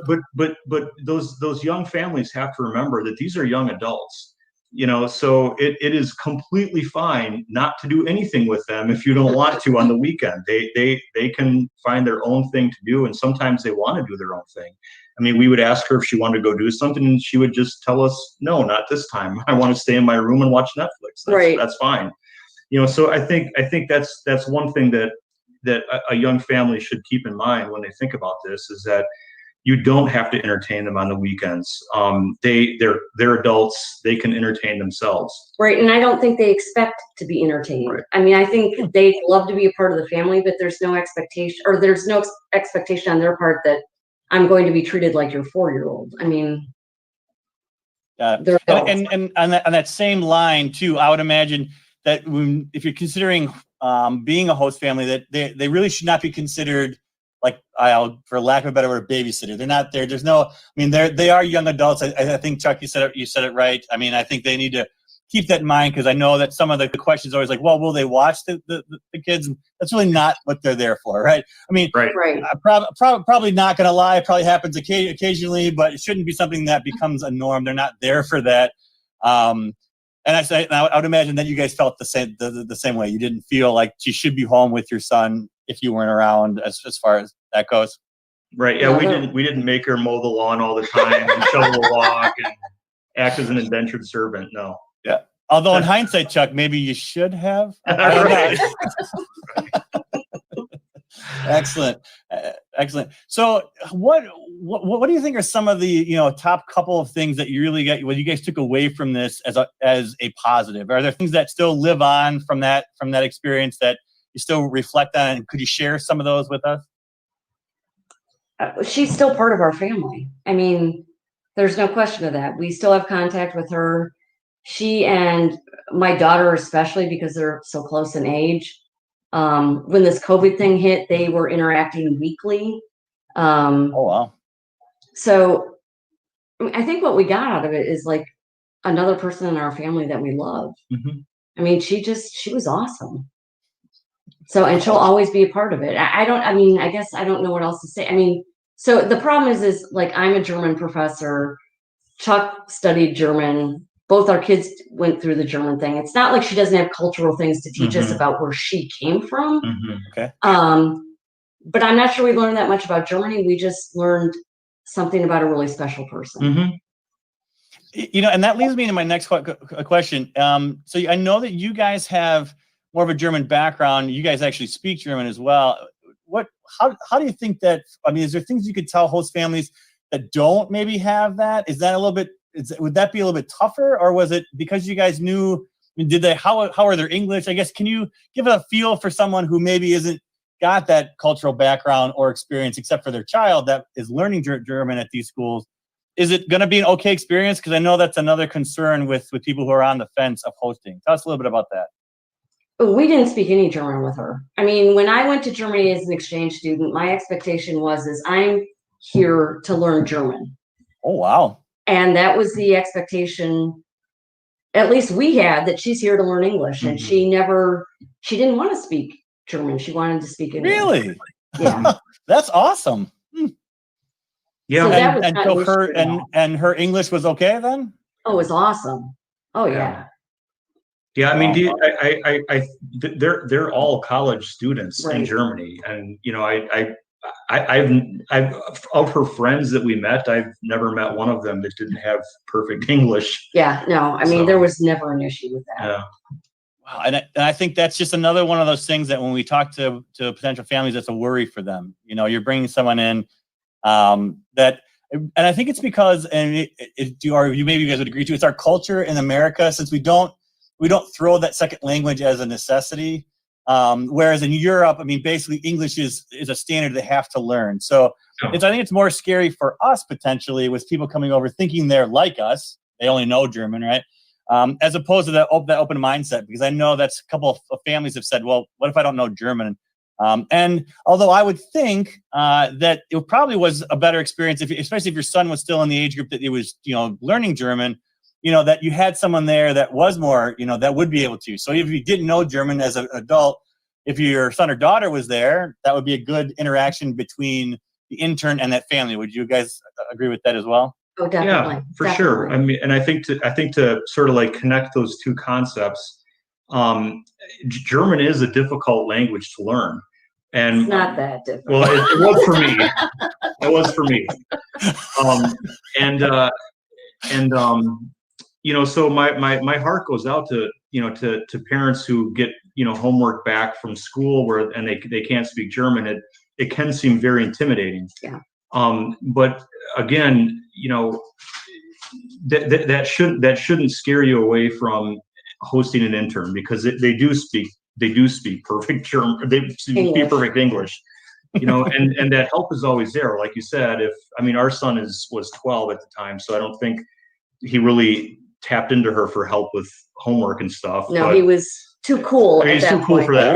Speaker 6: those young families have to remember that these are young adults, you know, so it is completely fine not to do anything with them if you don't want to on the weekend. They can find their own thing to do, and sometimes they want to do their own thing. I mean, we would ask her if she wanted to go do something, and she would just tell us, no, not this time. I want to stay in my room and watch Netflix. That's fine. You know, so I think that's one thing that a young family should keep in mind when they think about this, is that you don't have to entertain them on the weekends. They're adults. They can entertain themselves.
Speaker 7: Right. And I don't think they expect to be entertained.
Speaker 6: Right.
Speaker 7: I mean, I think they love to be a part of the family, but there's no expectation on their part that I'm going to be treated like your 4-year-old. I mean, they're adults.
Speaker 1: And on that same line too, I would imagine that if you're considering being a host family, that they really should not be considered like, for lack of a better word, babysitter. They're not there. There's no, I mean, they are young adults. I think, Chuck, you said it right. I mean, I think they need to keep that in mind, because I know that some of the questions are always like, well, will they watch the kids? And that's really not what they're there for, right? I mean,
Speaker 7: Right.
Speaker 1: Probably not going to lie. It probably happens occasionally, but it shouldn't be something that becomes a norm. They're not there for that. And I would imagine that you guys felt the same way. You didn't feel like you should be home with your son if you weren't around, as far as that goes.
Speaker 6: Right. Yeah, we didn't make her mow the lawn all the time and shovel the walk and act as an indentured servant. No.
Speaker 1: Yeah. Although in hindsight, Chuck, maybe you should have. I don't know. Excellent. Excellent. So what do you think are some of the, you know, top couple of things that you really what you guys took away from this as a positive? Are there things that still live on from that experience that you still reflect on, and could you share some of those with us?
Speaker 7: She's still part of our family. I mean, there's no question of that. We still have contact with her. She and my daughter, especially because they're so close in age. When this COVID thing hit, they were interacting weekly.
Speaker 1: Oh, wow.
Speaker 7: So I mean, I think what we got out of it is like another person in our family that we love.
Speaker 6: Mm-hmm.
Speaker 7: I mean, she was awesome. So, and she'll always be a part of it. I guess I don't know what else to say. I mean, so the problem is like, I'm a German professor. Chuck studied German. Both our kids went through the German thing. It's not like she doesn't have cultural things to teach us about where she came from.
Speaker 6: Mm-hmm.
Speaker 1: Okay.
Speaker 7: But I'm not sure we learned that much about Germany. We just learned something about a really special person.
Speaker 6: Mm-hmm.
Speaker 1: You know, and that leads me to my next question. So I know that you guys have more of a German background. You guys actually speak German as well. How do you think that, I mean, is there things you could tell host families that don't maybe have that? Is that a little bit, would that be a little bit tougher, or was it because you guys knew, I mean, how are their English? I guess, can you give a feel for someone who maybe isn't got that cultural background or experience, except for their child that is learning German at these schools? Is it going to be an okay experience? Because I know that's another concern with people who are on the fence of hosting. Tell us a little bit about that.
Speaker 7: We didn't speak any German with her. I mean, when I went to Germany as an exchange student, my expectation was I'm here to learn German.
Speaker 1: Oh, wow.
Speaker 7: And that was the expectation, at least we had, that she's here to learn English. And she didn't want to speak German. She wanted to speak English.
Speaker 1: Really?
Speaker 7: Yeah.
Speaker 1: That's awesome.
Speaker 6: Yeah.
Speaker 7: So that was
Speaker 1: and
Speaker 7: not
Speaker 1: so
Speaker 7: an
Speaker 1: her
Speaker 7: issue at all.
Speaker 1: and her English was okay then?
Speaker 7: Oh, it was awesome. Oh yeah.
Speaker 6: Yeah, I mean, they're all college students in
Speaker 7: Right.
Speaker 6: Germany, and you know, I've of her friends that we met, I've never met one of them that didn't have perfect English.
Speaker 7: Yeah, no, I mean,
Speaker 6: So-
Speaker 7: there was never an issue with that.
Speaker 6: Yeah.
Speaker 1: Wow. And I think that's just another one of those things that when we talk to potential families, that's a worry for them. You know, you're bringing someone in that, and I think it's because, and maybe you guys would agree too, it's our culture in America, since we don't throw that second language as a necessity. Whereas in Europe, I mean, basically English is a standard they have to learn. So I think it's more scary for us potentially with people coming over thinking they're like us. They only know German, right? As opposed to that open mindset, because I know that's a couple of families have said, well, what if I don't know German? And although I would think that it probably was a better experience, especially if your son was still in the age group that he was, learning German, that you had someone there that was more, that would be able to. So if you didn't know German as an adult, if your son or daughter was there, that would be a good interaction between the intern and that family. Would you guys agree with that as well?
Speaker 7: Oh, definitely.
Speaker 6: Yeah, for sure. I mean, and I think to sort of like connect those two concepts, German is a difficult language to learn. And
Speaker 7: It's not that difficult.
Speaker 6: well, it was for me. It was for me. So my heart goes out to parents who get homework back from school and they can't speak German. It can seem very intimidating.
Speaker 7: Yeah.
Speaker 6: But again, that shouldn't scare you away from hosting an intern, because they do speak perfect German. They speak perfect English. And that help is always there. Like you said, our son was 12 at the time, so I don't think he really tapped into her for help with homework and stuff.
Speaker 7: No, he was too cool.
Speaker 6: He's too cool for that.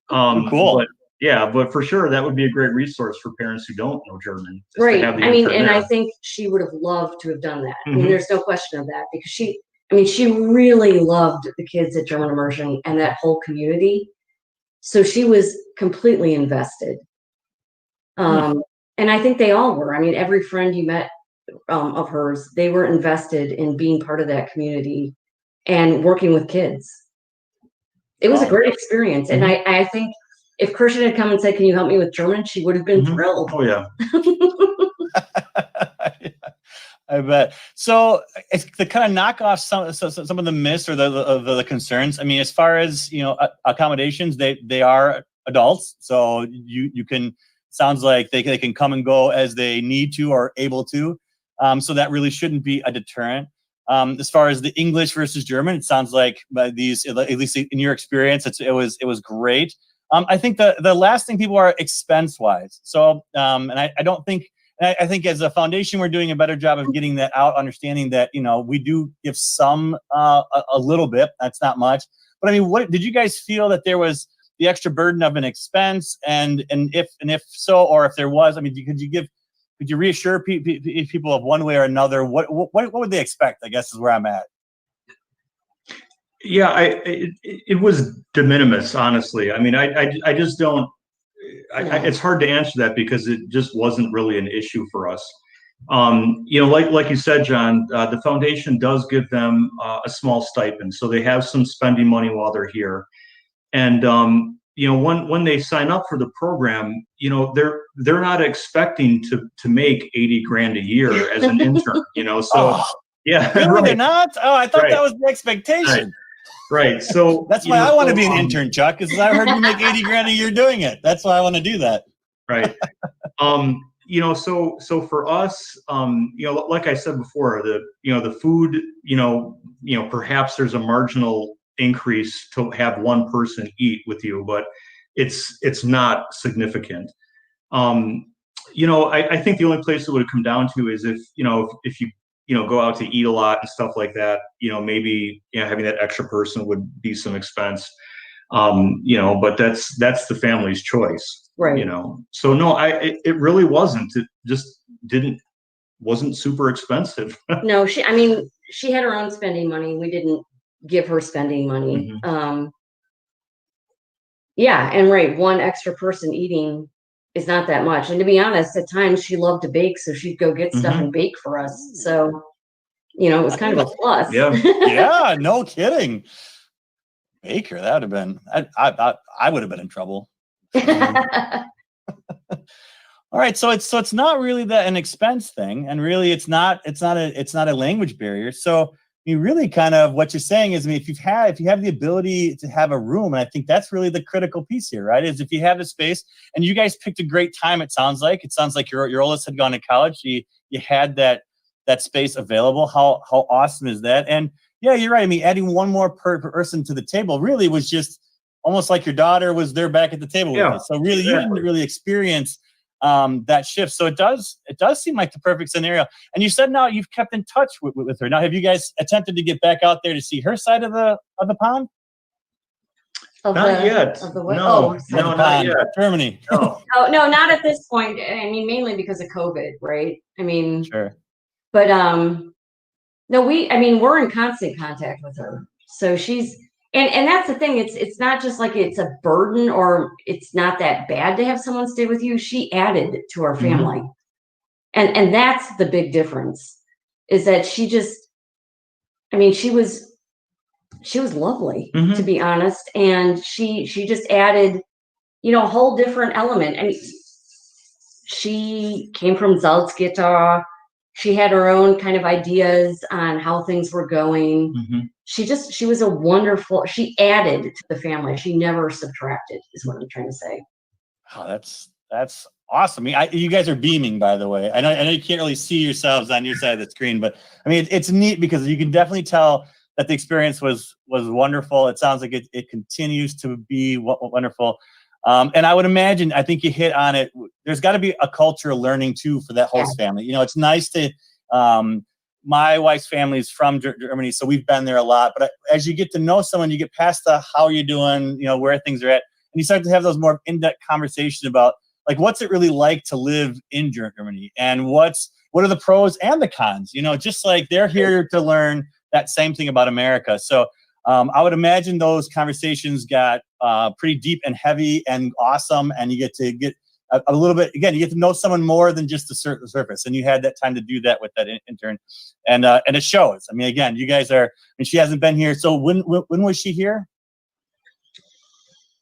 Speaker 1: Oh, cool.
Speaker 6: But for sure, that would be a great resource for parents who don't know German.
Speaker 7: Right. I think she would have loved to have done that. I mean, there's no question of that, because she really loved the kids at German Immersion and that whole community. So she was completely invested. And I think they all were. I mean, every friend you met of hers, they were invested in being part of that community and working with kids. It was a great experience. And I think if Christian had come and said, "Can you help me with German?" she would have been thrilled.
Speaker 6: Oh, yeah.
Speaker 1: I bet. So to kind of knock off some of the myths or the concerns, I mean, as far as, accommodations, they are adults. So you can, sounds like they can come and go as they need to or able to. So that really shouldn't be a deterrent. As far as the English versus German, it sounds like these, at least in your experience, it was great. I think the last thing people are expense wise. So, and I don't think, I think as a foundation, we're doing a better job of getting that out, understanding that, we do give some, a little bit, that's not much. But I mean, what did you guys feel that there was the extra burden of an expense? And if so, or if there was, I mean, could you reassure people of one way or another? What would they expect, I guess, is where I'm at.
Speaker 6: Yeah, it was de minimis, honestly. I mean, I just don't. It's hard to answer that because it just wasn't really an issue for us. Like you said, John, the foundation does give them a small stipend, so they have some spending money while they're here. And when they sign up for the program, they're not expecting to make $80,000 a year as an intern. So yeah,
Speaker 1: really,
Speaker 6: right.
Speaker 1: They're not. Oh, I thought that was the expectation.
Speaker 6: Right. So
Speaker 1: that's why I want to be an intern, Chuck, because I heard you make $80,000 a year doing it. That's why I want to do that.
Speaker 6: Right. So for us, like I said before, the food, perhaps there's a marginal increase to have one person eat with you, but it's not significant. I think the only place it would come down to is if you go out to eat a lot and stuff like that, maybe, having that extra person would be some expense, but that's the family's choice,
Speaker 7: right?
Speaker 6: So no, it really wasn't. It just wasn't super expensive.
Speaker 7: No, she had her own spending money. We didn't give her spending money. Yeah, and right, one extra person eating is not that much. And to be honest, at times she loved to bake, so she'd go get stuff and bake for us. So, it was kind of a plus.
Speaker 6: Yeah.
Speaker 1: Yeah, no kidding. Baker, that would have been, I would have been in trouble. All right, so it's not really an expense thing, and really it's not a language barrier. So really kind of what you're saying is, if you have the ability to have a room, and I think that's really the critical piece here, right? Is if you have the space, and you guys picked a great time. It sounds like your oldest had gone to college. You had that space available. How awesome is that? And yeah, you're right. Adding one more person to the table really was just almost like your daughter was there back at the table with you. So really, you didn't really experience that shift. So it does seem like the perfect scenario. And you said now you've kept in touch with her. Now, have you guys attempted to get back out there to see her side of the pond?
Speaker 7: of
Speaker 6: Not
Speaker 7: the
Speaker 6: yet.
Speaker 7: of the what?
Speaker 6: No.
Speaker 7: Oh,
Speaker 6: No,
Speaker 7: sorry.
Speaker 6: not
Speaker 1: Pond,
Speaker 6: yet.
Speaker 1: Germany.
Speaker 6: No.
Speaker 7: Oh no, not at this point. I mean, mainly because of COVID, right? I mean,
Speaker 1: Sure.
Speaker 7: but no, we're in constant contact with her. So she's and that's the thing. It's not just like it's a burden or it's not that bad to have someone stay with you. She added to our family. And that's the big difference, is that she just, I mean, she was lovely, to be honest. And she just added, a whole different element. I mean, she came from Salzgitter. She had her own kind of ideas on how things were going. She was a wonderful, she added to the family. She never subtracted, is what I'm trying to say.
Speaker 1: Oh, that's awesome. I mean, you guys are beaming, by the way. I know you can't really see yourselves on your side of the screen, but I mean, it's neat because you can definitely tell that the experience was wonderful. It sounds like it continues to be wonderful. And I would imagine, I think you hit on it. There's got to be a cultural learning too for that host family. It's nice to, my wife's family is from Germany, so we've been there a lot. But as you get to know someone, you get past the how you're doing, where things are at, and you start to have those more in-depth conversations about like, what's it really like to live in Germany, and what are the pros and the cons? Just like they're here to learn that same thing about America. So I would imagine those conversations got pretty deep and heavy and awesome, and you get a little bit, again, you get to know someone more than just the surface, and you had that time to do that with that intern, and it shows. I mean, again, you guys are, and she hasn't been here. So when was she here?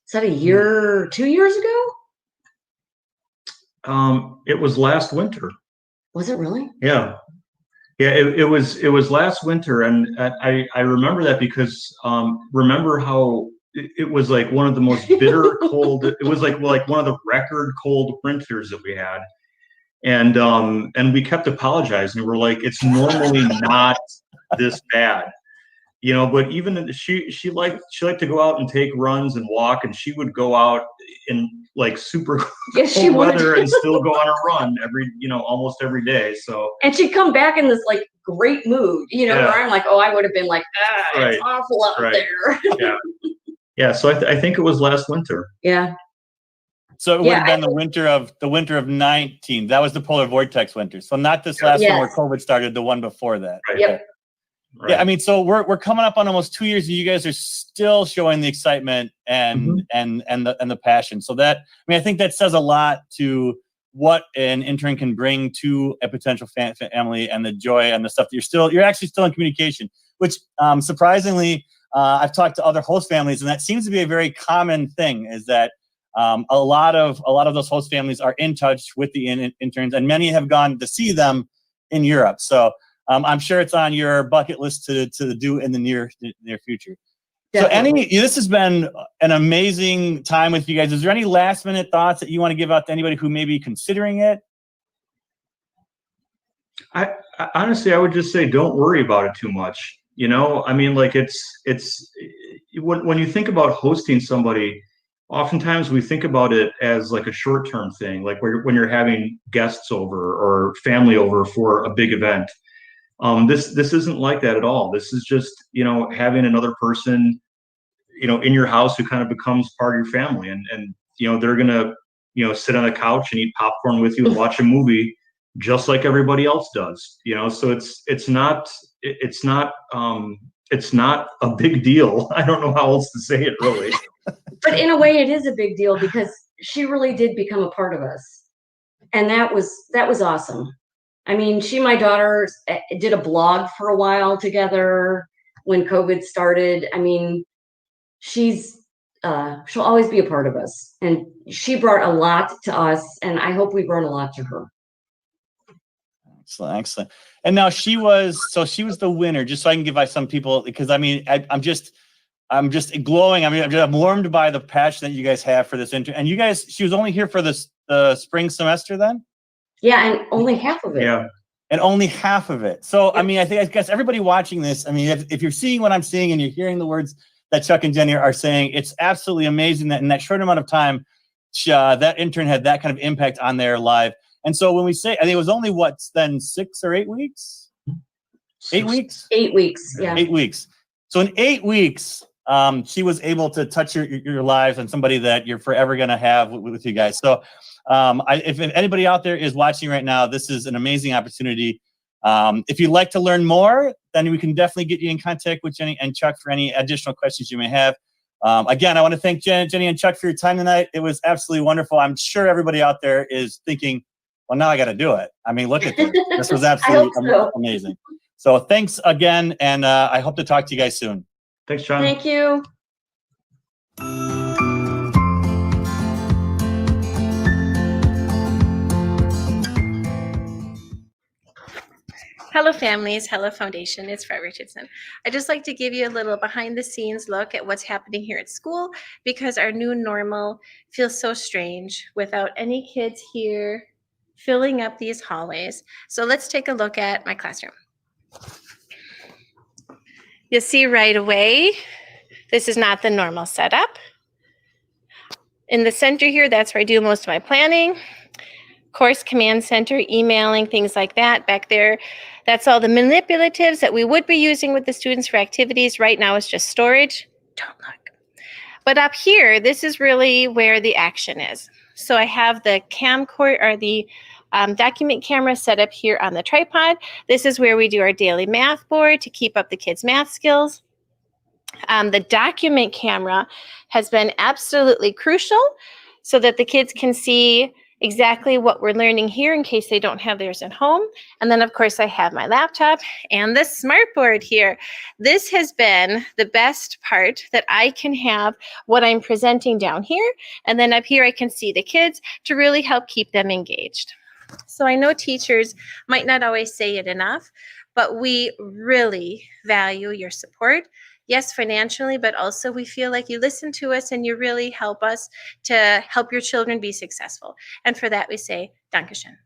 Speaker 7: Is that a year, 2 years ago?
Speaker 6: It was last winter.
Speaker 7: Was it really?
Speaker 6: Yeah. It was last winter, and I remember that because remember how it was like one of the most bitter cold. It was like one of the record cold winters that we had, and we kept apologizing. We're like, it's normally not this bad, But even she liked to go out and take runs and walk, and she would go out in like super cold weather and still go on a run almost every day. So,
Speaker 7: and she'd come back in this like great mood, where I'm like, oh, I would have been like, it's awful out there.
Speaker 6: Yeah. So I think it was last winter.
Speaker 7: Yeah.
Speaker 1: So it would have been the winter of 19. That was the polar vortex winter. So not this last one where COVID started, the one before that.
Speaker 6: Right.
Speaker 7: Yep.
Speaker 6: Right.
Speaker 1: Yeah, I mean, so we're coming up on almost 2 years, and you guys are still showing the excitement and the passion. So I think that says a lot to what an intern can bring to a potential family, and the joy and the stuff that you're actually still in communication. Which surprisingly, I've talked to other host families, and that seems to be a very common thing. Is that a lot of those host families are in touch with the interns, and many have gone to see them in Europe. So. I'm sure it's on your bucket list to do in the near future.
Speaker 7: Definitely.
Speaker 1: So this has been an amazing time with you guys. Is there any last minute thoughts that you want to give out to anybody who may be considering it?
Speaker 6: I honestly, I would just say, don't worry about it too much. I mean, like it's when you think about hosting somebody, oftentimes we think about it as like a short-term thing, like when you're having guests over or family over for a big event. This isn't like that at all. This is just, having another person, in your house who kind of becomes part of your family, and they're going to, sit on the couch and eat popcorn with you and watch a movie just like everybody else does, so it's not a big deal. I don't know how else to say it, really.
Speaker 7: But in a way it is a big deal because she really did become a part of us. And that was awesome. I mean, she and my daughter did a blog for a while together when COVID started. I mean, she'll always be a part of us, and she brought a lot to us, and I hope we brought a lot to her.
Speaker 1: Excellent. And now she was the winner, just so I can give by some people, because I mean, I'm just glowing. I mean, I'm warmed by the passion that you guys have for this intern. And you guys, she was only here for the spring semester then?
Speaker 7: Yeah, and only half of it.
Speaker 6: Yeah.
Speaker 1: And only half of it. So, I mean, I guess everybody watching this, I mean, if you're seeing what I'm seeing and you're hearing the words that Chuck and Jenny are saying, it's absolutely amazing that in that short amount of time, that intern had that kind of impact on their life. And so when we say, I think it was only 6 or 8 weeks? 8 weeks?
Speaker 7: 8 weeks, yeah.
Speaker 1: 8 weeks. So in 8 weeks, she was able to touch your lives and somebody that you're forever going to have with you guys. So if anybody out there is watching right now, this is an amazing opportunity. If you'd like to learn more, then we can definitely get you in contact with Jenny and Chuck for any additional questions you may have. Again, I want to thank Jenny and Chuck for your time tonight. It was absolutely wonderful. I'm sure everybody out there is thinking, well, now I got to do it. I mean, look at this. This was absolutely amazing. So thanks again, and I hope to talk to you guys soon.
Speaker 6: Thanks, John.
Speaker 7: Thank you.
Speaker 8: Hello families, hello foundation, it's Fred Richardson. I'd just like to give you a little behind the scenes look at what's happening here at school because our new normal feels so strange without any kids here filling up these hallways. So let's take a look at my classroom. You'll see right away, this is not the normal setup. In the center here, that's where I do most of my planning. Course command center, emailing, things like that. Back there, that's all the manipulatives that we would be using with the students for activities. Right now it's just storage. Don't look. But up here, this is really where the action is. So I have the camcorder or the document camera set up here on the tripod. This is where we do our daily math board to keep up the kids' math skills. The document camera has been absolutely crucial so that the kids can see exactly what we're learning here in case they don't have theirs at home. And then of course I have my laptop and the smart board here. This has been the best part that I can have what I'm presenting down here. And then up here I can see the kids to really help keep them engaged. So I know teachers might not always say it enough, but we really value your support. Yes, financially, but also we feel like you listen to us and you really help us to help your children be successful. And for that we say, Dankeschön.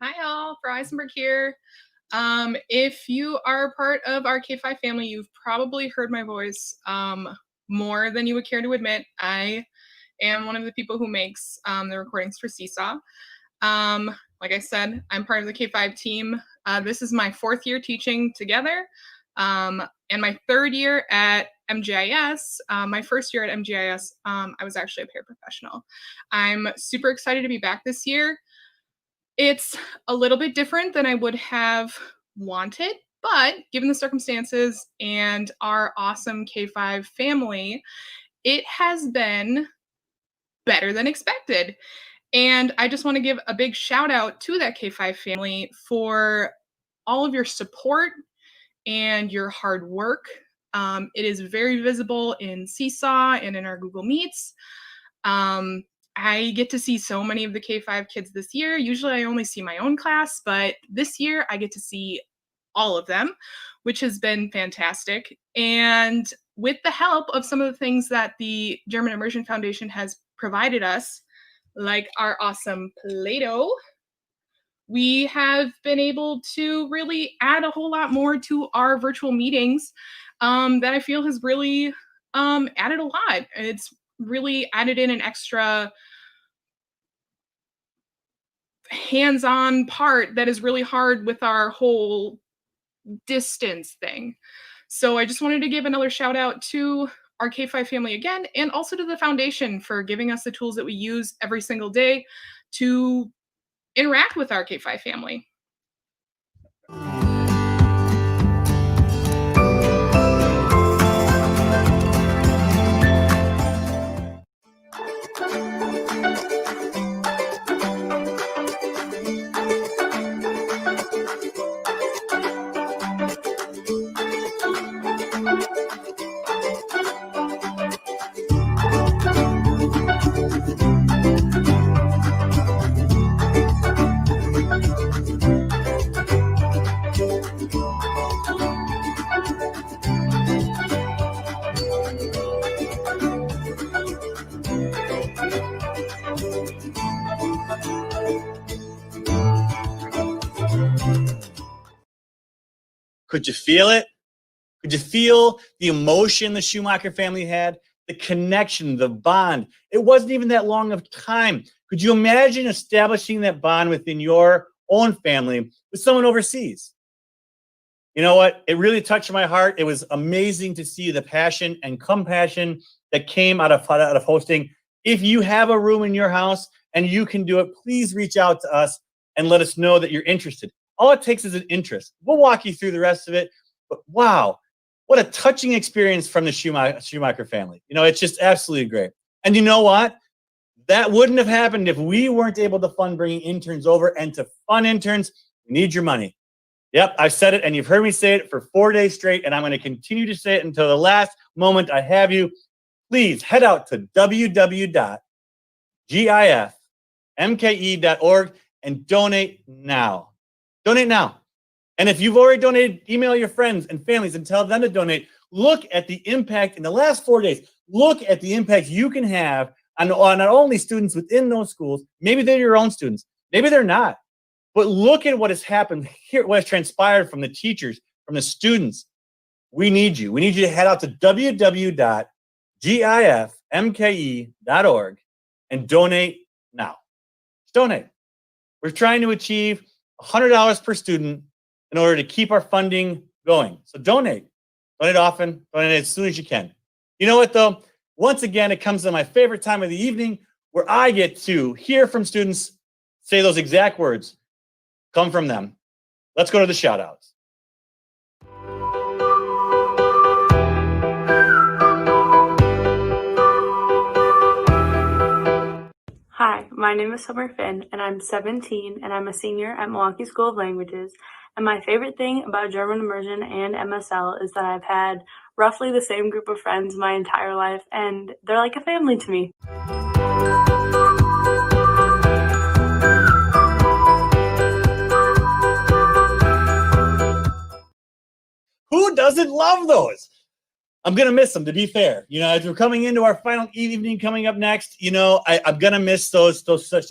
Speaker 9: Hi all, Frau Eisenberg here. If you are part of our K5 family, you've probably heard my voice more than you would care to admit. I am one of the people who makes the recordings for Seesaw. Like I said, I'm part of the K5 team. This is my 4th year teaching together and my 3rd year at MGIS. My 1st year at MGIS, I was actually a paraprofessional. I'm super excited to be back this year. It's a little bit different than I would have wanted, but given the circumstances and our awesome K5 family, it has been better than expected. And I just want to give a big shout out to that K5 family for all of your support and your hard work. It is very visible in Seesaw and in our Google Meets. I get to see so many of the K5 kids this year. Usually I only see my own class, but this year I get to see all of them, which has been fantastic. And with the help of some of the things that the German Immersion Foundation has provided us, like our awesome Play-Doh, we have been able to really add a whole lot more to our virtual meetings that I feel has really added a lot. It's really added in an extra hands-on part that is really hard with our whole distance thing. So I just wanted to give another shout out to our K5 family again, and also to the foundation for giving us the tools that we use every single day to interact with our K5 family.
Speaker 1: Could you feel it? Could you feel the emotion the Schumacher family had? The connection, the bond. It wasn't even that long of time. Could you imagine establishing that bond within your own family with someone overseas? You know what? It really touched my heart. It was amazing to see the passion and compassion that came out of hosting. If you have a room in your house and you can do it, please reach out to us and let us know that you're interested. All it takes is an interest. We'll walk you through the rest of it. But wow, what a touching experience from the Schumacher family. You know, it's just absolutely great. And you know what? That wouldn't have happened if we weren't able to fund bringing interns over. And to fund interns, we need your money. Yep, I've said it, and you've heard me say it for 4 days straight, and I'm going to continue to say it until the last moment I have you. Please head out to www.gifmke.org and donate now. Donate now. And if you've already donated, email your friends and families and tell them to donate. Look at the impact in the last 4 days. Look at the impact you can have on not only students within those schools, maybe they're your own students, maybe they're not. But look at what has happened here, what has transpired from the teachers, from the students. We need you. We need you to head out to www.gifmke.org and donate now. Just donate. We're trying to achieve $100 per student in order to keep our funding going. So donate. Donate often. Donate as soon as you can. You know what, though? Once again, it comes to my favorite time of the evening where I get to hear from students say those exact words. Come from them. Let's go to the shout outs.
Speaker 10: Hi, my name is Summer Finn, and I'm 17, and I'm a senior at Milwaukee School of Languages. And my favorite thing about German Immersion and MSL is that I've had roughly the same group of friends my entire life, and they're like a family to me.
Speaker 1: Who doesn't love those? I'm going to miss them, to be fair. You know, as we're coming into our final evening coming up next, you know, I'm going to miss those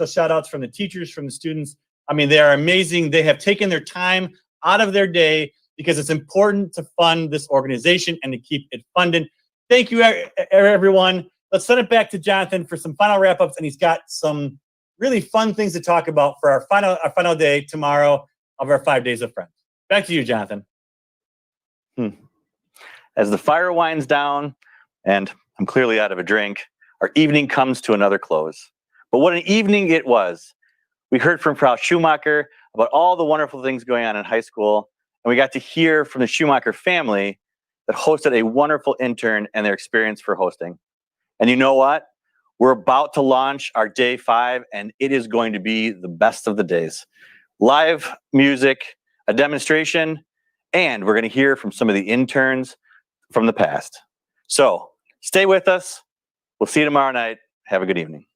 Speaker 1: shout outs from the teachers, from the students. I mean, they are amazing. They have taken their time out of their day because it's important to fund this organization and to keep it funded. Thank you, everyone. Let's send it back to Jonathan for some final wrap-ups, and he's got some really fun things to talk about for our final day tomorrow of our 5 days of Friends. Back to you, Jonathan.
Speaker 11: As the fire winds down, and I'm clearly out of a drink, our evening comes to another close. But what an evening it was. We heard from Frau Schumacher about all the wonderful things going on in high school, and we got to hear from the Schumacher family that hosted a wonderful intern and their experience for hosting. And you know what? We're about to launch our day 5, and it is going to be the best of the days. Live music, a demonstration, and we're going to hear from some of the interns from the past. So stay with us. We'll see you tomorrow night. Have a good evening.